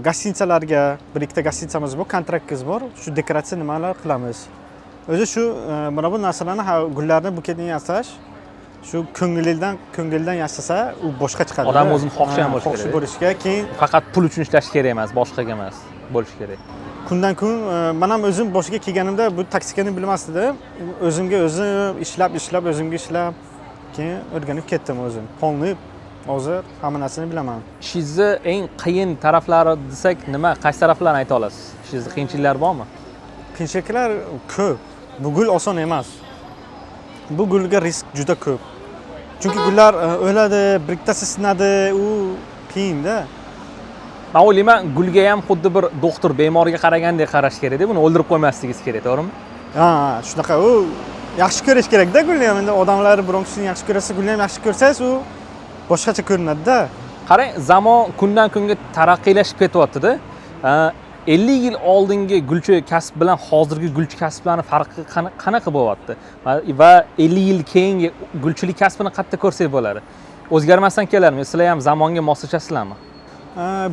Gostinitsalarga bir ikkita gostinitsamiz bor, kontraktimiz bor, shu dekoratsiya nimalar qilamiz. O'zi shu mana bu narsalarni, gullarni buketini yasash, shu ko'ngildan yasasa, u boshqa chiqadi. Odam o'zining xohishi ham bo'lishi kerak. Bo'lishga, keyin Faqat pul uchun ishlash kerak emas, boshqaga emas, bo'lishi kerak. kundan kun men ham o'zim boshiga kelganimda bu taktikani bilmasdim. O'zimga o'zim ishlab, o'zimga ishlab, keyin o'rganib ketdim o'zim. Polni hozir hamma narsani bilaman. Ishingizni eng qiyin taraflari desak nima, qaysi taraflarni ayta olasiz? Ishingizda qiyinchiliklar bormi? Qiyinchiliklar ko'p. Bu gul oson emas. Bu gulga risk juda ko'p. Chunki gullar o'ladi, bittasi sinadi, u qiyin-da. Men o'ylayman, gulga ham xuddi bir doktor bemorga qaragandek qarash kerak-da, buni o'ldirib qo'ymasligingiz kerak, to'g'rimi? Ha, shunaqa, u yaxshi ko'rish kerak-da gulni ham. Endi odamlar biron kishini yaxshi ko'rsa, gulni ham yaxshi ko'rsangiz, u boshqacha ko'rinadi-da. Qarang, zamon kundan kunga taraqqiylashib ketyapti-da. 50 yil oldingi gulchi kasb bilan hozirgi gulchi kasblarning farqi qanaqa bo'lyapti? Va 50 yil keyingi gulchilik kasbini qayerda ko'rsak bo'ladi? O'zgarmasdan kelarmi? Sizlar ham zamonga moslashasizlarmi?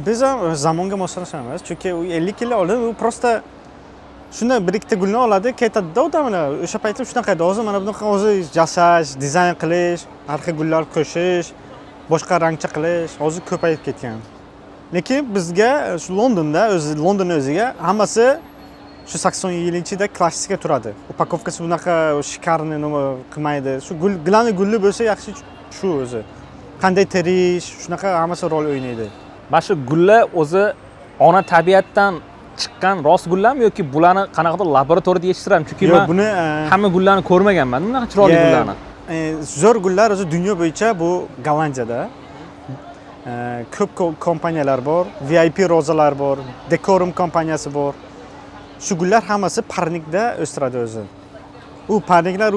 Biz ham zamonga moslashamiz. Chunki u 50 yil oldin u prosta shunday bir ikkita gulni oladi, ketadi-da odamlar. O'sha paytda shunaqa edi. Hozir mana bunaqa o'zi yasash, dizayn qilish, har xil gullar qo'shish, boshqa rangcha qilish hozir ko'payib ketgan. Lekin bizga shu London o'ziga hammasi shu 80-yilda klassika turadi. Upakovkasi bunaqa shikarni nima qilmaydi. Shu gulli bo'lsa yaxshi, shu o'zi. Qanday terish, shunaqa hammasi rol o'ynaydi. Mana shu gullar o'zi ona tabiatdan chiqqan rost gullarmi yoki bularni qanaqadir laboratoriyada yetishtiramiz? Chunki men buni hamma gullarni ko'rmaganman, bunaqa chiroyli gullarni. Zo'r gullar o'zi dunyo bo'yicha bu Gollandiyada ko'p kompaniyalar bor, VIP rozalar bor, Decorum kompaniyasi bor. Shu gullar hammasi parnikda o'stiradi o'zi. U parniklar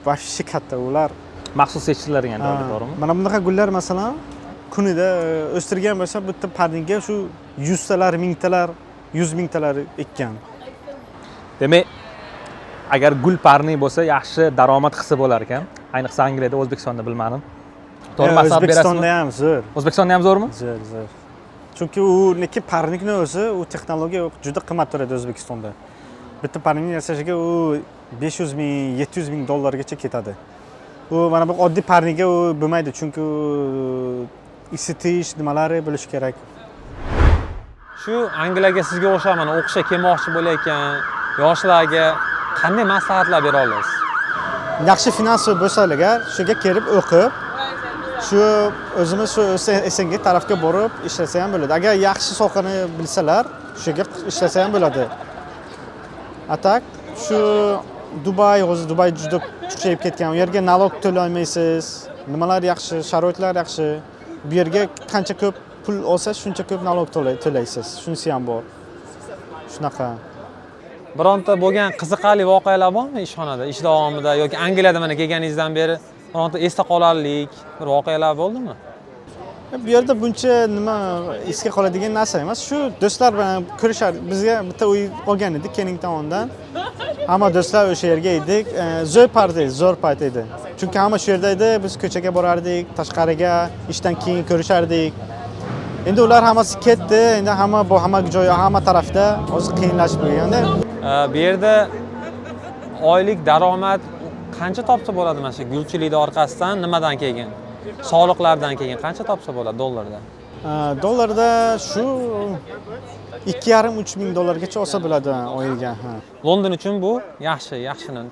vahshiy katta, ular Maxsus yetishtiriladigan to'g'rimi? Mana bunaqa gullar masalan kunida o'stirgan bo'lsa, bitta parnikga shu 100 talar, 1000 talar, 100 mingtalar ekkan. Demak, agar gul parnik bo'lsa, yaxshi daromad qilsa bo'lar ekan. Ayniqsa Angliyada, O'zbekistonda bilmadim. To'g'ri maslahat berasizmi? O'zbekistonda ham zo'r. O'zbekistonda ham zo'rmi? Zo'r. Chunki u neki parnikni o'zi, u texnologiya juda qimmat turadi O'zbekistonda. Bitta parnikni yasashiga u 500 ming, 700 ming dollargacha ketadi. U mana bu oddiy parnikga u bo'lmaydi, chunki isitish nimalari bo'lish kerak. Shu Angliyaga sizga o'xshab mana o'qishga kelmoqchi bo'layotgan yoshlarga qanday maslahatlar bera olasiz? Yaxshi finansiy bo'lsa agar shuga kelib o'qib, shu o'zimiz shu SNG tarafga borib ishlasa ham bo'ladi. Agar yaxshi sohani bilsalar, shuga ishlasa ham bo'ladi. Atak shu Dubai juda kuchayib ketgan. U yerga налог to'laymaysiz. Nimalar yaxshi, sharoitlar yaxshi. Bu yerga qancha ko'p pul olsa, shuncha ko'p налог to'laysiz. Shunisi ham bor. Shunaqa. Bironta bo'lgan qiziqarli voqealar bormi ishxonada, ish davomida yoki Angliyada mana kelganingizdan beri bironta esda qolarlik bir voqealar bo'ldimi? Bu yerda buncha nima esga qoladigan narsa emas. Shu do'stlar bilan ko'rishar. Bizga bitta uy olgan edik Kenningtondan. Hamma do'stlar o'sha yerga edik. Zo'r payt edi. Chunki hamma shu yerda edi, biz ko'chaga borardik, tashqariga, ishdan keyin ko'rishardik. Endi ular hammasi ketdi. Endi hamma joyi, hamma tarafda hozir qiyinlashib bo'lganda. Bu yerda oylik daromad qancha topsa bo'ladi mana shu gulchilikda orqasidan nimadan keyin? Soliqlardan keyin qancha topsa bo'ladi dollarda? Dollarda shu 2,5-3 ming dollargacha olsa bo'ladi oyiga. London uchun bu yaxshi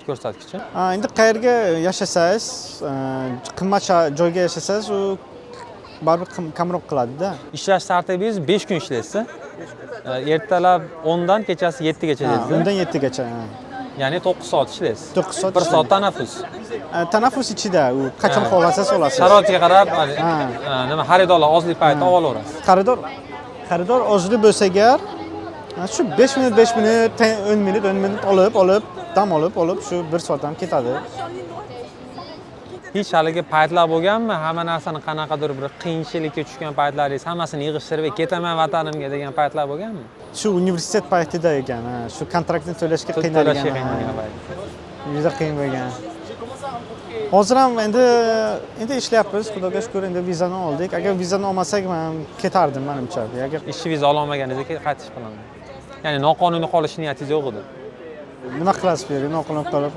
ko'rsatkichi. Endi qayerga yashasangiz, qimmat joyga yashasangiz, u baribir kamroq qiladi-da. Ishlash tartibingiz 5 kun ishlaysiz. Ertalab 10 dan kechasi 7 gacha deysiz. 10 dan 7 gacha. Ya'ni 9 soat ishlaysiz. 9 soat. 1 soat tanaffus. Tanaffus ichida u qachon xohlasangiz olasiz. Sharoitga qarab, nima xaridorlar ozlik payti olaverasiz. Xaridor ozlik bo'lsa agar shu 5 minut, 10 minut olib, dam olib shu 1 soat ham ketadi. Hech haligi paytlar bo'lganmi? Hamma narsani qanaqadir bir qiyinchilikka tushgan paytlaringiz, hammasini yig'ishtirib ketaman vatanimga degan paytlar bo'lganmi? Shu universitet paytida ekan, shu kontraktni to'lashga qiynalgan payt. Juda qiyin bo'lgan. Hozir ham endi ishlayapmiz, xudoga shukr, endi vizani oldik. Agar vizani olmasak, men ketardim menimcha. Agar ish viza ololmaganingizga qaytish qilaman. Ya'ni noqonuniy qolish niyatingiz yo'q edi. Nima qilasiz bu yerga noqonuniy qolib,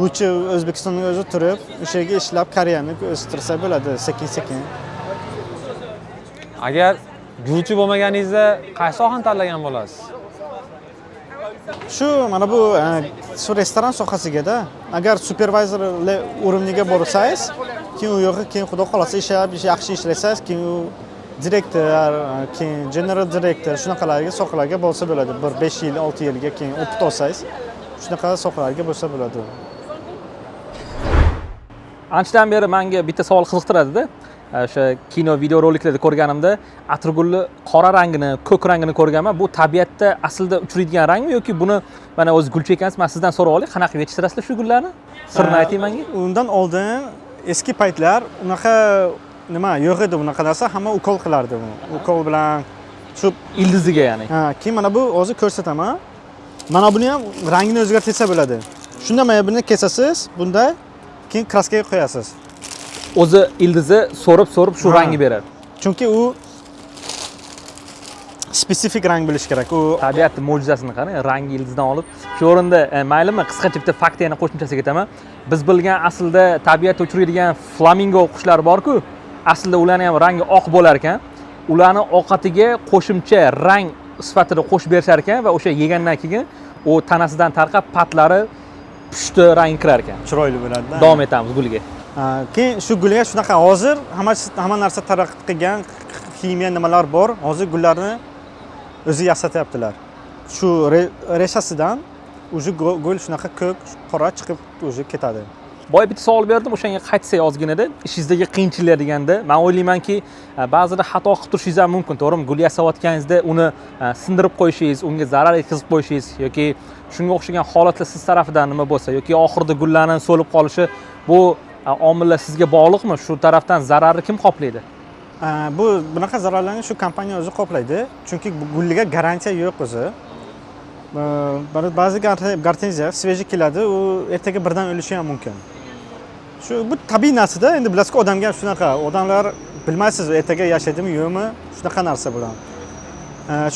uchi O'zbekistonga o'zi turib, o'sha yerga ishlab kariyani o'stirsa bo'ladi, sekin-sekin. Agar gulchi bo'lmaganingizda qaysi sohani tanlagan bo'lasiz? Shu mana bu shu restoran sohasiga-da, agar supervizor o'ringa borsangiz, keyin u yerga keyin xudo xolasa yaxshi ishlasangiz, keyin u direktor, keyin general direktor shunaqalarga sohalarga bo'lsa bo'ladi. Bir 5 yil, 6 yilga keyin o'qib olsangiz, shunaqa sohalarga bo'lsa bo'ladi. Anchadan beri menga bitta savol qiziqtiradi-da. O'sha kino video roliklarda ko'rganimda atirgulni qora rangini, ko'k rangini ko'rganman. Bu tabiatda aslida uchraydigan rangmi yoki buni mana o'zi gulchi ekansiz, men sizdan so'rab olay, qanaqa yetishtirasizlar shu gullarni? Sirni ayting menga. Undan oldin eski paytlar unaqa nima yo'q edi, unaqa narsa hamma ukol qilardi bu. Ukol bilan shu ildiziga ya'ni. Keyin mana bu hozir ko'rsataman. Mana buni ham rangini o'zgartirsa bo'ladi. Shunda mana buni kesasiz, bunda keyin kraskaga qo'yasiz. O'zi ildizi so'rib shu rangni beradi. Chunki u spesifik rang bo'lishi kerak. U tabiat mo'jizasini qarang, rang ildizdan olib. Shu o'rinda maylimi, qisqacha bitta fakt yana qo'shimchasiga ketaman. Biz bilgan aslida tabiatda uchraydigan flamingo qushlar bor-ku, aslida ularning ham rangi oq bo'lar ekan. Ularni ovqatiga qo'shimcha rang sifatida qo'shib berishar ekan va o'sha yegandan keyin u tanasidan tarqab patlari pushti rang kirar ekan. Chiroyli bo'ladi-da. Davom etamiz gulga. Keyin shu gulga shunaqa hozir hamma narsa taraqqi qilgan, ximiya nimalar bor. Hozir gullarni o'zi yasatyaptilar. Shu reshasidan o'zi gul shunaqa ko'k, qora chiqib o'zi ketadi. Boya bitta savol berdim, o'shanga qaytsak ozginada, ishingizdagi qiyinchiliklar deganda, men o'ylaymanki, ba'zida xato qilib turishingiz ham mumkin, to'g'rimi? Gul yasayotganingizda uni sindirib qo'yishingiz, unga zarar yetkazib qo'yishingiz yoki shunga o'xshagan holatlar siz tarafidan nima bo'lsa yoki oxirida gullarning so'lib qolishi, bu omillar sizga bog'liqmi? Shu tarafdan zararni kim qoplaydi? Bunaqa zararlarni shu kompaniya o'zi qoplaydi. Chunki gulliga garantiya yo'q o'zi. Ba'zi gortenziya sveji keladi, u ertaga birdan o'lishi ham mumkin. Shu bu tabiiy narsa-da, endi bilasizki, odamga shunaqa, odamlar bilmaysiz ertaga yashaydimi, yo'qmi, shunaqa narsa bilan.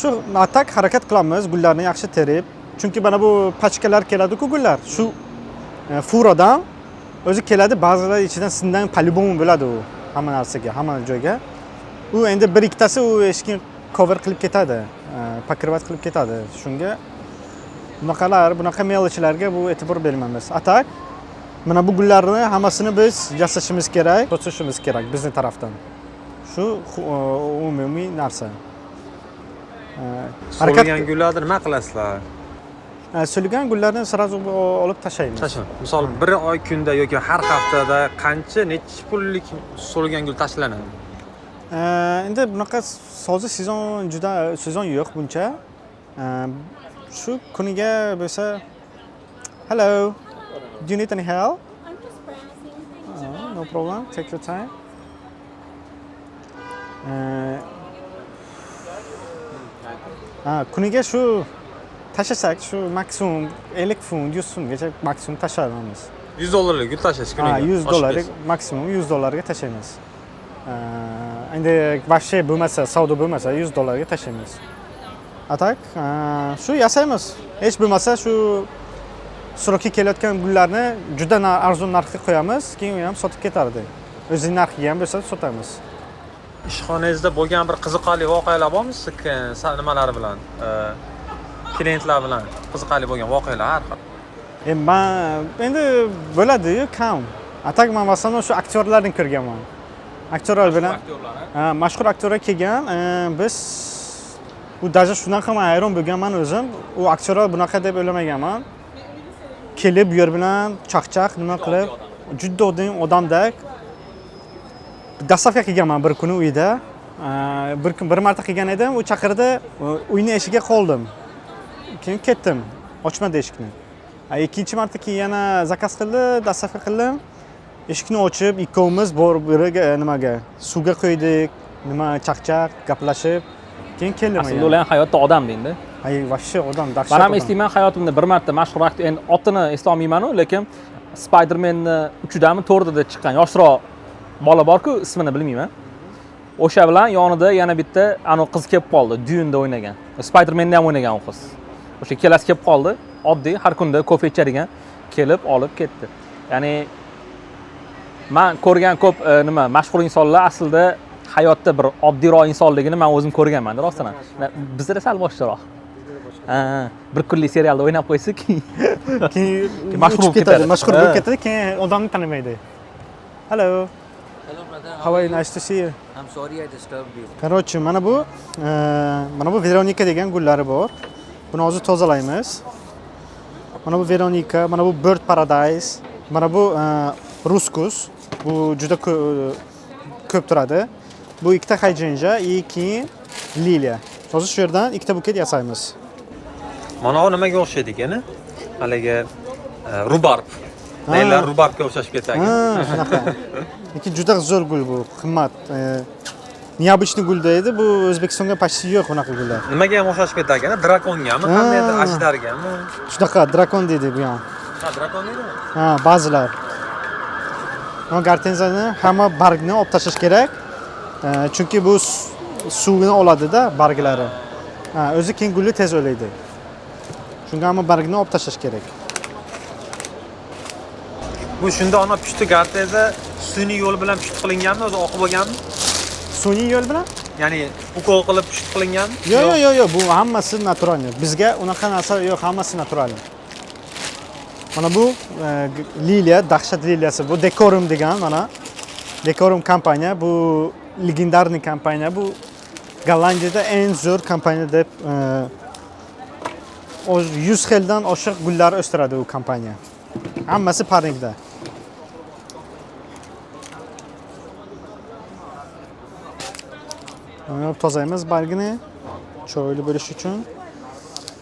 Shu atak harakat qilamiz, gullarni yaxshi terib. Chunki mana bu pachkalar keladi-ku gullar, shu furodan o'zi keladi, ba'zilar ichidan sindan polibom bo'ladi u hamma narsaga, hamma joyga. U endi bir ikkitasi u eshikni cover qilib ketadi. pakirovat qilib ketadi. Shunga bunaqa melichlarga bu e'tibor bermaymiz. Atak mana bu gullarni hammasini biz yasashimiz kerak, to'sishimiz kerak bizning tarafdan. Shu umumiy narsa. So'lgan gullarni nima qilasizlar? So'lgan gullarni sразу olib tashlaymiz. Misol bir oy kunda yoki har haftada qancha necha pullik so'lgan gul tashlanadi? Endi bunaqa hozir sezon yo'q buncha. Shu kuniga bo'lsa hello, do you need any help? I'm just browsing. No problem, take your time. Kuniga shu tashlasak, shu maksimum 50 funt, 100 funtgacha maksimum tashlaymiz. $100 gul tashlash kuniga. $100 maksimum $100 tashlaymiz. Endi вообще bo'lmasa, savdo bo'lmasa $100 tashlaymiz. Atak shu yasaymiz. Hech bo'lmasa shu sroki kelayotgan gullarni juda arzon narxga qo'yamiz, keyin u ham sotib ketadi. O'zining narxiga ham bo'lsa sotamiz. Ishxonangizda bo'lgan bir qiziqarli voqealar bormi sizga? Nimalar bilan? Klientlar bilan qiziqarli bo'lgan voqealar har xil. Men endi bo'ladi-yu, kam. Atak men masalan shu aktyorlarni ko'rganman. Aktyorlar bilan mashhur aktyorlar kelgan, biz u даже shunaqa men hayron bo'lganman o'zim. U aktyorlar bunaqa deb o'ylamaganman. Kelib bu yer bilan chaqchaq nima qilib, juda odamdek. Dastavka qilganman bir kuni uyda. Bir marta qilgan edim, u chaqirdi, uyning eshigiga qoldim. Keyin ketdim, ochmadi eshikni. Ikkinchi marta keyin yana zakaz qildi, dastavka qildim. Eshikni ochib, ikkovimiz nimaga, suvga qo'ydik, nima chaqchaq, gaplashib, keyin keldim. Aslida ular hayotda odam deydi. Вообще odam dahshat. Men ham eslayman hayotimda bir marta mashhur aktyor, endi otini eslolmayman-ku, lekin Spider-Manni 3dami 4da chiqqan yoshroq bola bor-ku, ismini bilmayman. O'sha bilan yonida yana bitta qiz kelib qoldi, Dune'da o'ynagan. Spider-Manni ham o'ynagan u qiz. O'sha ikkalasi kelib qoldi, oddiy har kunda kofe ichadigan, kelib olib ketdi. Ya'ni men ko'rgan ko'p mashhur insonlar aslida hayotda bir oddiyroq insonligini men o'zim ko'rganman, rostdan. Bizda sal boshqaroq. Bir kunlik serialda o'ynab qo'ysa keyin mashhur bo'lib ketadi, keyin odamni tanimaydi. Hello. Hello brother. How are you? Nice to see you. I'm sorry I disturbed you. Короче, mana bu Veronika degan gullari bor. Buni hozir tozalaymiz. Mana bu Veronika, mana bu Bird Paradise, mana bu Ruskus. Bu juda ko'p turadi. Bu ikkita hydrangea, keyin liliya. Hozir shu yerdan ikkita buket yasaymiz. Mana bu nimaga o'xshaydi ekan? Haligi rubarb. Naylar rubarbga o'xshashib ketadi. Shunaqa. Lekin juda zo'r gul bu, qimmat. Необычный gul deydi. Bu O'zbekistonga почти yo'q bunaqa gullar. Nimaga ham o'xshashib ketadi ekan? Drakongami, qandaydir ajdargami? Shunaqa drakon deydi bu ham. Drakon deydimi? Ba'zilar. Gartenzani hamma bargni olib tashlash kerak. Chunki bu suvini oladi-da barglari. O'zi keyin gulni tez o'laydi. Shunga hamma bargni olib tashlash kerak. Bu shunda ana pushti garteza sun'iy yo'l bilan pushti qilinganmi, o'zi oqib bo'lganmi? Sun'iy yo'l bilan? Ya'ni ukol qilib pushti qilinganmi? Yo'q, bu hammasi naturalniy. Bizga unaqa narsa yo'q, hammasi naturalniy. Mana bu liliya, dahshat liliyasi. Bu Decorum degan, mana Decorum kompaniya, bu legendarniy kompaniya. Bu Gollandiyada eng zo'r kompaniya deb 100 xildan oshiq gullar o'stiradi u kompaniya. Hammasi parnikda. Mana tozaymiz bargini cho'yli bo'lish uchun.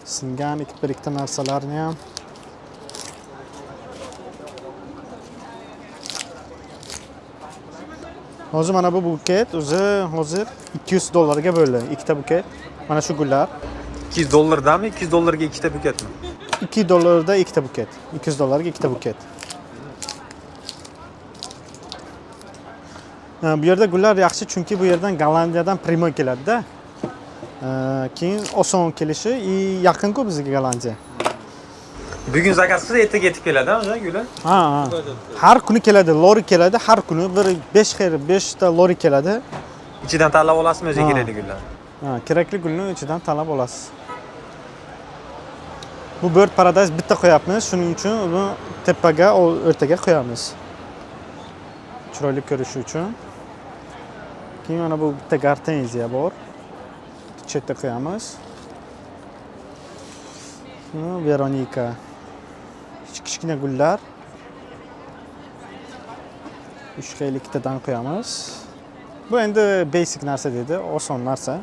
Singan ikkita narsalarni ham hozir mana bu buket o'zi hozir $200 ga bo'ldi. Ikkita buket. Mana shu gullar. $200dami? $200 ga ikkita buketmi? $2 da ikkita buket. $200 ga ikkita buket. Bu yerda gullar yaxshi, chunki bu yerdan Gollandiyadan primoy keladi-da. Keyin oson kelishi, yaqin-ku bizga Gollandiya. Bugun zakaz qilsa ertaga yetib keladi, o'sha gullar? Har kuni keladi, lori keladi, har kuni bir 5 ta lori keladi. Ichidan tanlab olasizmi o'zi kerakli gullar? Ha, kerakli gulni ichidan tanlab olasiz. Bu Bird Paradise bitta qo'yapmiz, shuning uchun uni tepaga, o'rtaga qo'yamiz. Chiroyli ko'rishi uchun. Keyin mana bu bitta gortenziya bor. Chetga qo'yamiz. Veronika. Kichkina gullar. 3 ga ikkitadan qo'yamiz. Bu endi basic narsa dedi, oson narsa.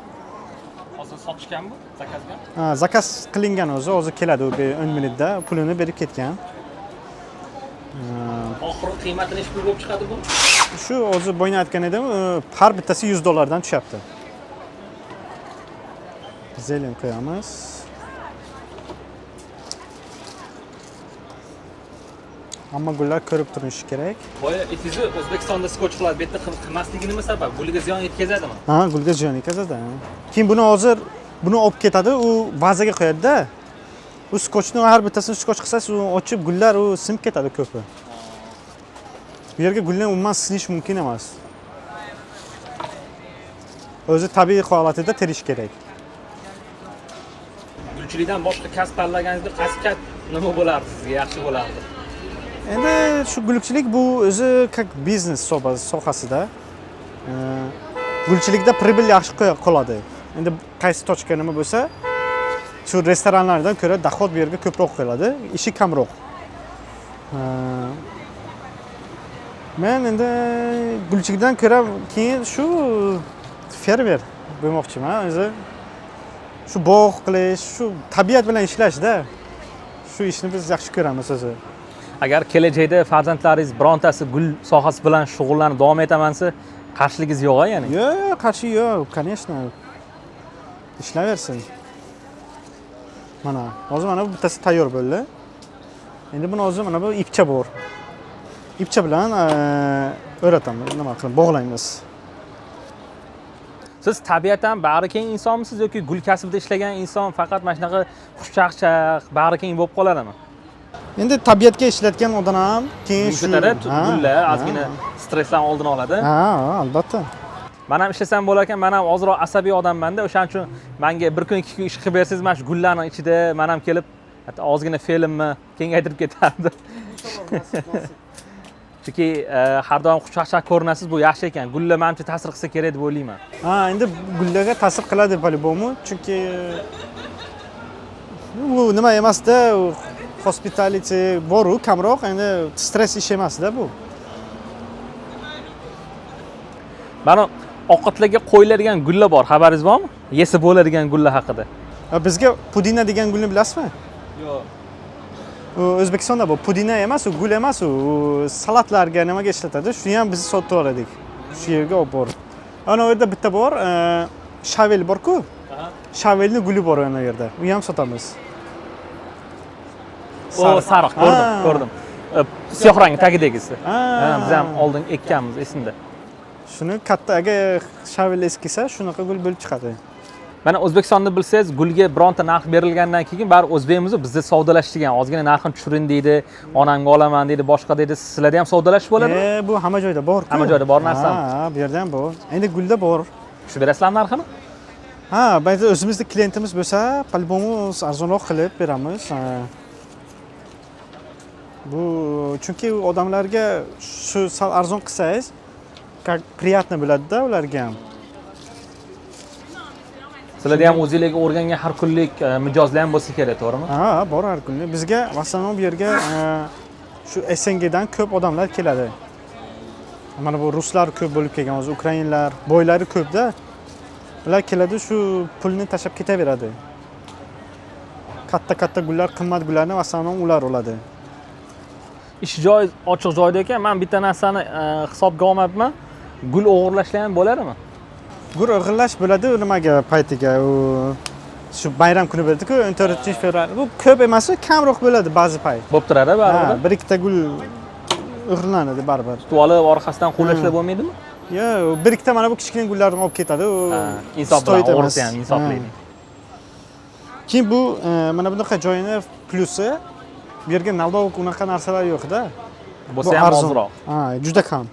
Hozir sotishgan bu, zakazga? Ha, zakaz qilingan o'zi keladi u 10 minutda pulini berib ketgan. Oxirgi qiymati necha pul bo'lib chiqadi bu? Shu o'zi boyni aytgan edim, har bittasi $100 dan tushyapti. Zelen qo'yamiz. Hamma gullar ko'rib turinishi kerak. Boya aytingiz, O'zbekistonda skotch qiladi, bu yerda qilmasligi nima sabab? Gulga ziyon yetkazadimi? Ha, gulga ziyon yetkazadi. Keyin buni hozir olib ketadi, u vazaga qo'yadi-da. U skochni har bittasini skoch qilsangiz, u ochib gullar u sinib ketadi ko'pi. Bu yerga gulni umuman sinish mumkin emas. O'zi tabiiy holatida terish kerak. Gulchilikdan boshqa kasb tanlaganingizda qaysi kasb nima bo'lardi sizga yaxshi bo'lardi? Endi shu gulchilik bu o'zi как biznes sohasida. Gulchilikda pribil yaxshi qoladi. Endi qaysi tochka nima bo'lsa, shu restoranlardan ko'ra dohod bu yerga ko'proq qo'yiladi, ishi kamroq. Men endi gulchilikdan ko'ra keyin shu fermer bo'lmoqchiman. O'zi shu bog' qilish, shu tabiat bilan ishlashda. Shu ishni biz yaxshi ko'ramiz o'zi. Agar kelajakda farzandlaringiz birontasi gul sohasi bilan shug'ullanib davom etaman desa, qarshiligingiz yo'q-a ya'ni? Yo'q, qarshi yo'q, конечно. Ishlayversin. Mana, hozir mana bu bittasi tayyor bo'ldi. Endi buni hozir mana bu ipcha bor. Ipcha bilan o'ratamiz, nima qilib bog'laymiz. Siz tabiatan bag'rikeng insonmisiz yoki gul kasbida ishlagan inson faqat mana shunaqa xushchaqchaq, bag'rikeng bo'lib qoladimi? Endi tabiatga ishlatgan odam ham keyin shu gullar ozgina stressdan oldini oladi. Ha, albatta. Men ham ishlasam bo'lar ekan, men ham ozroq asabiy odamman-da, o'shaning uchun menga bir kun ikki kun ish qilib bersangiz, mana shu gullarning ichida men ham kelib, hatto ozgina filmni kengaytirib ketardim. Chunki har doim xushchaqchaq ko'rinasiz, bu yaxshi ekan. Gullar menimcha ta'sir qilsa kerak deb o'ylayman. Ha, endi gullarga ta'sir qiladi по-любому, chunki bu nima emas-da, hospitality bor-u, kamroq, endi stress ish emas-da bu. Mana ovqatlarga qo'yiladigan gullar bor, xabaringiz bormi? Yesa bo'ladigan gullar haqida. Bizga pudina degan gulni bilasizmi? Yo'q. O'zbekistonda bu pudina emas, u gul emas, u salatlarga nimaga ishlatadi? Shuni ham biz sotib yubordik. Shu yerga olib borib. Ana u yerda bitta bor, shavel bor-ku. Shavelni guli bor ana yerda. U ham sotamiz. O sariq, ko'rdim. Siyoh rang tagidagisi. Biz ham oldin ekkanmiz, esimda. Shuni katta agar shavel eskisa, shunaqa gul bo'lib chiqadi. Mana O'zbekistonda bilsangiz, gulga bironta narx berilgandan keyin bari o'zbekimiz bizda savdolashgan, ozgina narxini tushiring deydi, onamga olaman deydi, boshqa deydi. Sizlarda ham savdolash bo'ladimi? Bu hamma joyda bor-ku. Hamma joyda bor narsami? Ha, bu yerda ham bor. Endi gulda bor. Shu berasizlarmi narxini? Ha, ba'zi o'zimizning klientimiz bo'lsa, по-любому arzonroq qilib beramiz. Bu chunki odamlarga shu sal arzon qilsangiz, как приятно bo'ladi-da ularga ham. Sizlarda ham o'zingizga o'rgangan har kunlik mijozlar ham bo'lsa kerak, to'g'rimi? Ha, bor har kunlik. Bizga masalan bu yerga shu SNGdan ko'p odamlar keladi. Mana bu ruslar ko'p bo'lib kelgan, o'zi ukrainlar, boylari ko'p-da. Ular keladi, shu pulni tashlab ketaveradi. Katta gullar, qimmat gullarni masalan ular oladi. Ish joy ochiq joyda ekan, men bitta narsani hisobga olmayapman. Gul o'g'irlashlar ham bo'ladimi? Gul o'g'irlash bo'ladi nimaga paytiga, u shu bayram kuni bo'ladi-ku, 14-fevral. Bu ko'p emas, kamroq bo'ladi ba'zi payt. Bo'lib turadi baribir. Bir ikkita gul o'g'irlanadi baribir. Tutib olib orqasidan qo'llashlar bo'lmaydimi? Yo'q, bir ikkita mana bu kichkina gullarni olib ketadi. Insof bilan o'g'risi ham insoflaydi. Keyin bu mana bunaqa joyini plusi, bu yerga naldov unaqa narsalar yo'q-da. Bo'lsa ham ozroq. Ha, juda kam.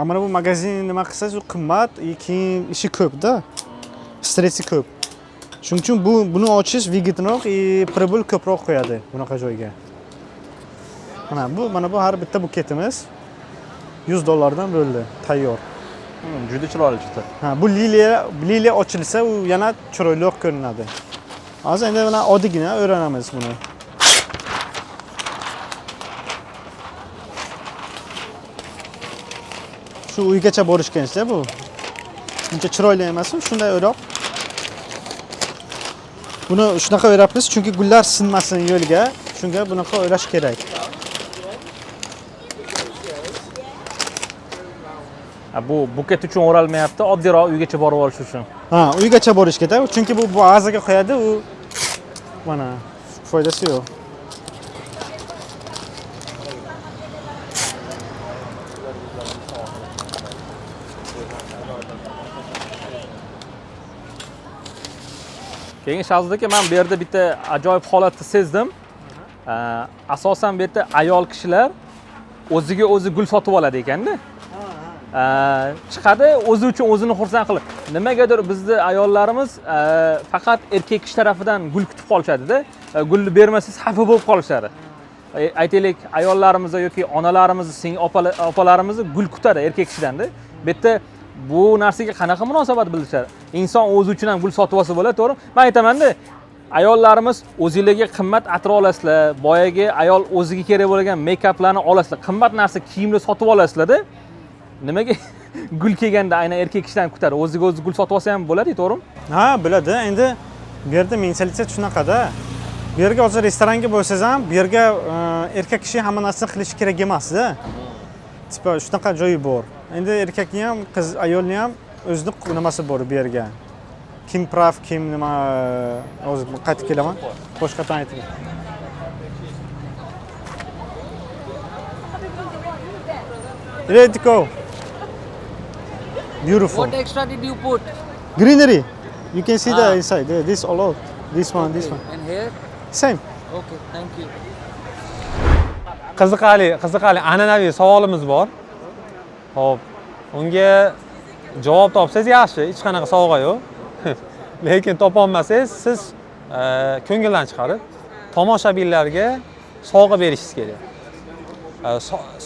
Mana bu magazin nima qilsangiz, u qimmat, keyin ishi ko'p-da. Stressi ko'p. Shuning uchun buni ochish vigidroq, pribul ko'proq qo'yadi bunaqa joyga. Mana bu har bitta buketimiz $100 dan bo'ldi, tayyor. Juda chiroyli chiqdi. Bu liliya ochilsa, u yana chiroyliroq ko'rinadi. Hozir endi mana oddiygina o'ranamiz buni. Shu uygacha borishgancha bu. Uncha chiroyli emas, shunday o'rab. Buni shunaqa o'rabmiz, chunki gullar sinmasin yo'lga. Shunga bunaqa o'rash kerak. Bu buket uchun o'ralmayapti, oddiyroq uygacha borib olish uchun. Uygacha borish kerak, chunki bu g'azaga qo'yadi, u mana foydasi yo'q. Keyin Shahzod aka, men bu yerda bitta ajoyib holatni sezdim. Asosan bu yerda ayol kishilar o'ziga o'zi gul sotib oladi ekanda. Chiqadi, o'zi uchun o'zini xursand qilib. Nimagadir bizda ayollarimiz faqat erkak kishi tarafidan gul kutib qolishadi-da. Gulni bermasangiz xafa bo'lib qolishadi. Aytaylik, ayollarimiz yoki onalarimiz, opalarimiz gul kutadi erkak kishidan-da. Bu yerda bu narsaga qanaqa munosabat bildirishadi? Inson o'zi uchun ham gul sotib olsa bo'ladi, to'g'ri? Men aytaman-da, ayollarimiz o'zingizlarga qimmat atir olasizlar, boyagi ayol o'ziga kerak bo'lgan make-uplarni olasizlar, qimmat narsa kiyimni sotib olasizlar-da. Nimaga gul kelganda aynan erkak kishidan kutadi? O'ziga o'zi gul sotib olsa ham bo'ladi, to'g'rimi? Bo'ladi. Endi bu yerda mentalitet shunaqa-da. Bu yerga hozir restoranga bo'lsangiz ham, bu yerga erkak kishi hamma narsani qilishi kerak emas-da. Tipa shunaqa joyi bor. Endi erkakni ham, qiz, ayolni ham o'zini nimasi bor bu yerga. Kim prav, kim nima, hozir qaytib kelaman. Boshqadan ayting. Ready to go. Beautiful. What extra did you put? Greenery. You can see the inside. There, this all out. This one. And here? Same. Okay, thank you. Qiziqali an'anaviy savolimiz bor. Xo'p, unga javob topsangiz yaxshi, hech qanaqa sovg'a yo'q. Lekin topa olmasangiz, siz ko'ngildan chiqarib tomoshabinlarga sovg'a berishingiz kerak.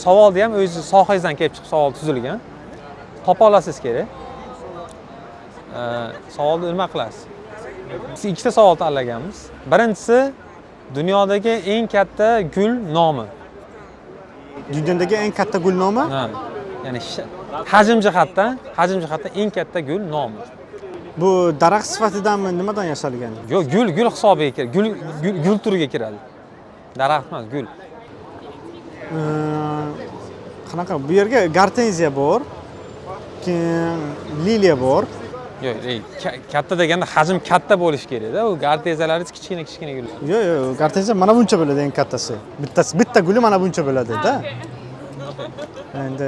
Savolda ham o'z sohangizdan kelib chiqib savol tuzilgan. Topa olasiz kerak. Savolni nima qilasiz? Biz ikkita savol tanlaganmiz. Birinchisi, dunyodagi eng katta gul nomi. Dunyodagi eng katta gul nomi? Ya'ni hajm jihatdan eng katta gul nomi. Bu daraxt sifatidanmi, nimadan yasalgan? Yo'q, gul hisobiga kiradi. Gul turiga kiradi. Daraxt emas, gul. Qanaqa? Bu yerga gortenziya bor. Keyin liliya bor. Yo'q, katta deganda hajm katta bo'lishi kerak-da. U gortenziyalar kichkina gul. Yo'q, gortenziya mana buncha bo'ladi eng kattasi. Bitta guli mana buncha bo'ladi-da. Endi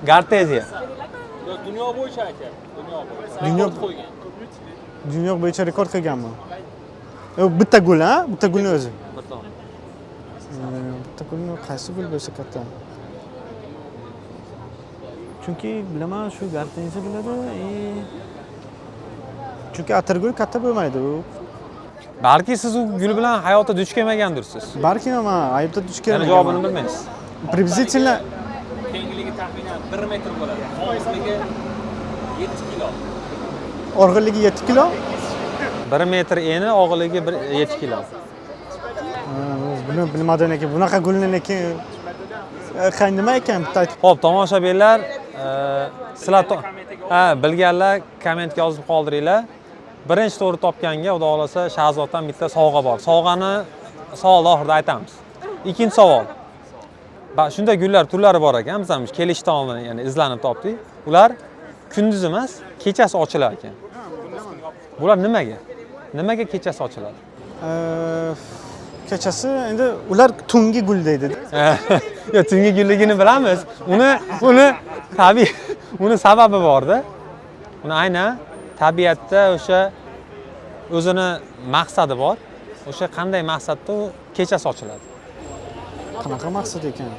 Gortenziya. Dunyo bo'yicha aka, dunyo bo'yicha rekord qilganmi? Bitta gul, ha? Bitta gulni o'zi. Bitta gulni qaysi gul bo'lsa katta? Chunki bilaman, shu gortenziya bo'ladi. Chunki atirgul katta bo'lmaydi u. Balki siz u gul bilan hayotda duch kelmagandirsiz. Balki men hayotda duch kelmagan. Javobini bilmaysiz. Приблизительно kengligi taxminan 1 metr bo'ladi. Og'izligi 7 kilo. Og'irligi 7 kilo? 1 metr eni, og'irligi 7 kilo. Buni bilmadim ekan. Bunaqa gulni lekin nima ekan bitta aytib. Xo'p, tomoshabinlar, sizlar bilganlar kommentga yozib qoldiringlar. Birinchi to'g'ri topganga, xudo xolasa, Shahzoddan bitta sovg'a bor. Sovg'ani savol oxirida aytamiz. Ikkinchi savol. Shunday gullar turlari bor ekan, biz ham kelishdan oldin, ya'ni izlanib topdik. Ular kunduz emas, kechasi ochilar ekan. Bular nimaga? Nimaga kechasi ochiladi? Kechasi endi ular tungi gul deydi. Yo, tungi gulligini bilamiz. Uni sababi bor-da. Uni aynan tabiatda o'sha o'zini maqsadi bor. O'sha qanday maqsadda u kechasi ochiladi. Qanaqa maqsad ekan?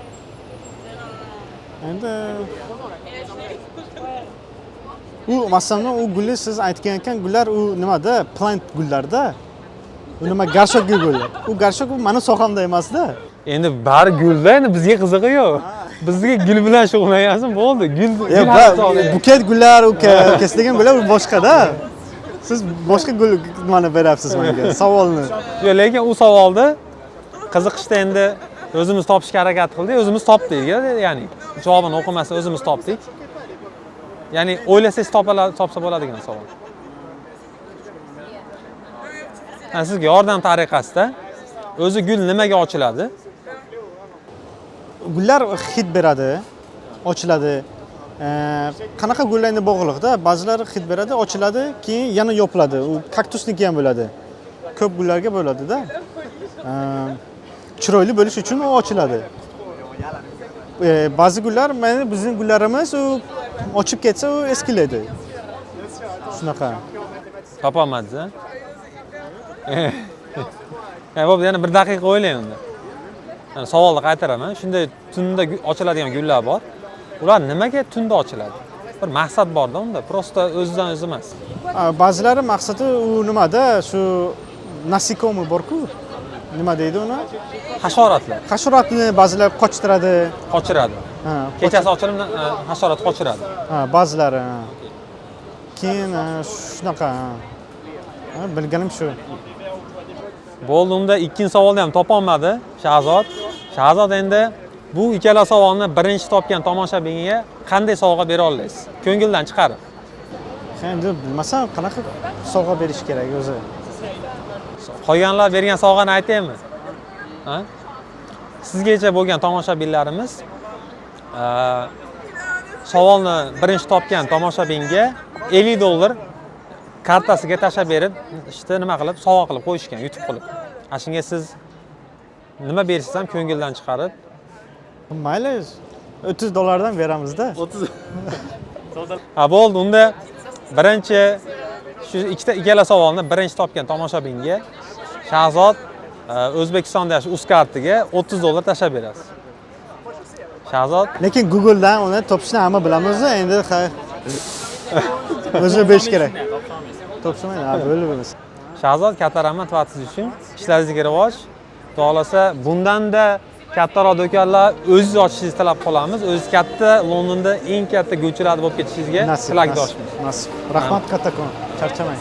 Endi U masalan u gulni siz aytgan ekan gullar u nimada plant gullarda. U nima garshokli gul. U garshok u mani sohamda emasda. Endi bari gulda, endi bizga qizig'i yo'q. Bizga gul bilan shug'ullangansin, bo'ldi. Gul buket gullar, u kesilgan gullar u boshqada. Siz boshqa gul nimani beryapsiz menga? Savolni. Yo'q, lekin u savolni qiziqishda endi o'zimiz topishga harakat qildik, o'zimiz topdik. Ya'ni javobini o'qimasdan o'zimiz topdik. Ya'ni o'ylasangiz topsa bo'ladigan savol. Sizga yordam tariqasida o'zi gul nimaga ochiladi? Gullar hid beradi, ochiladi. Qanaqa gullarga bog'liqda, ba'zilari hid beradi, ochiladi, keyin yana yopiladi. U kaktusniki ham bo'ladi. Ko'p gullarga bo'ladi-da. Chiroyli bo'lish uchun u ochiladi. Ba'zi gullar, mana bizning gullarimiz u ochib ketsa u eskilaydi. Shunaqa. Topolmadingiz, ha? Bo'pti, yana 1 daqiqa o'ylang unda. Savolni qaytaraman. Shunday tunda ochiladigan gullar bor. Ular nimaga tunda ochiladi? Bir maqsad bor-da unda, prosta o'zidan o'zi emas. Ba'zilari maqsadi u nimada, shu nasikomi bor-ku. Nima deydi uni? Hasharotlar. Hasharotni ba'zilar qochtiradi. Qochiradi. Kechasi ochilib hasharot qochiradi. Ba'zilari. Keyin shunaqa. Bilganim shu. Bo'ldi, unda ikkinchi savolni ham topolmadi Shahzod. Shahzod endi bu ikkala savolni birinchi topgan tomoshabinga qanday sovg'a bera olasiz? Ko'ngildan chiqarib. Endi bilmasam qanaqa sovg'a berish kerak o'zi. Qolganlar bergan sovg'ani aytaymi? Ha? Sizgacha bo'lgan tomoshabinlarimiz savolni birinchi topgan tomoshabinga $50 kartasiga tashlab berib, nima qilib, sovg'a qilib qo'yishgan, YouTube qilib. Shunga siz nima bersiz ham ko'ngildan chiqarib, mayli, $30 dan beramizda. 30. Bo'ldi, unda birinchi shu ikkala savolni birinchi topgan tomoshabinga Shahzod O'zbekistonda yashash Uzkartiga $30 tashlab berasiz. Shahzod, Lekin Google dan uni topishni hamma bilamiz, endi o'zi berish kerak. Topishmaydi, bo'lib. Shahzod, katta rahmat vaqtingiz uchun. Ishlaringizga rivoj. Xudo xolasa bundanda kattaroq do'konlar o'zingiz ochishingizni tilab qolamiz. O'zingiz katta Londonda eng katta gulchilar bo'lib ketishingizga tilakdoshmiz. Nasib. Rahmat kattakon. Charchamang.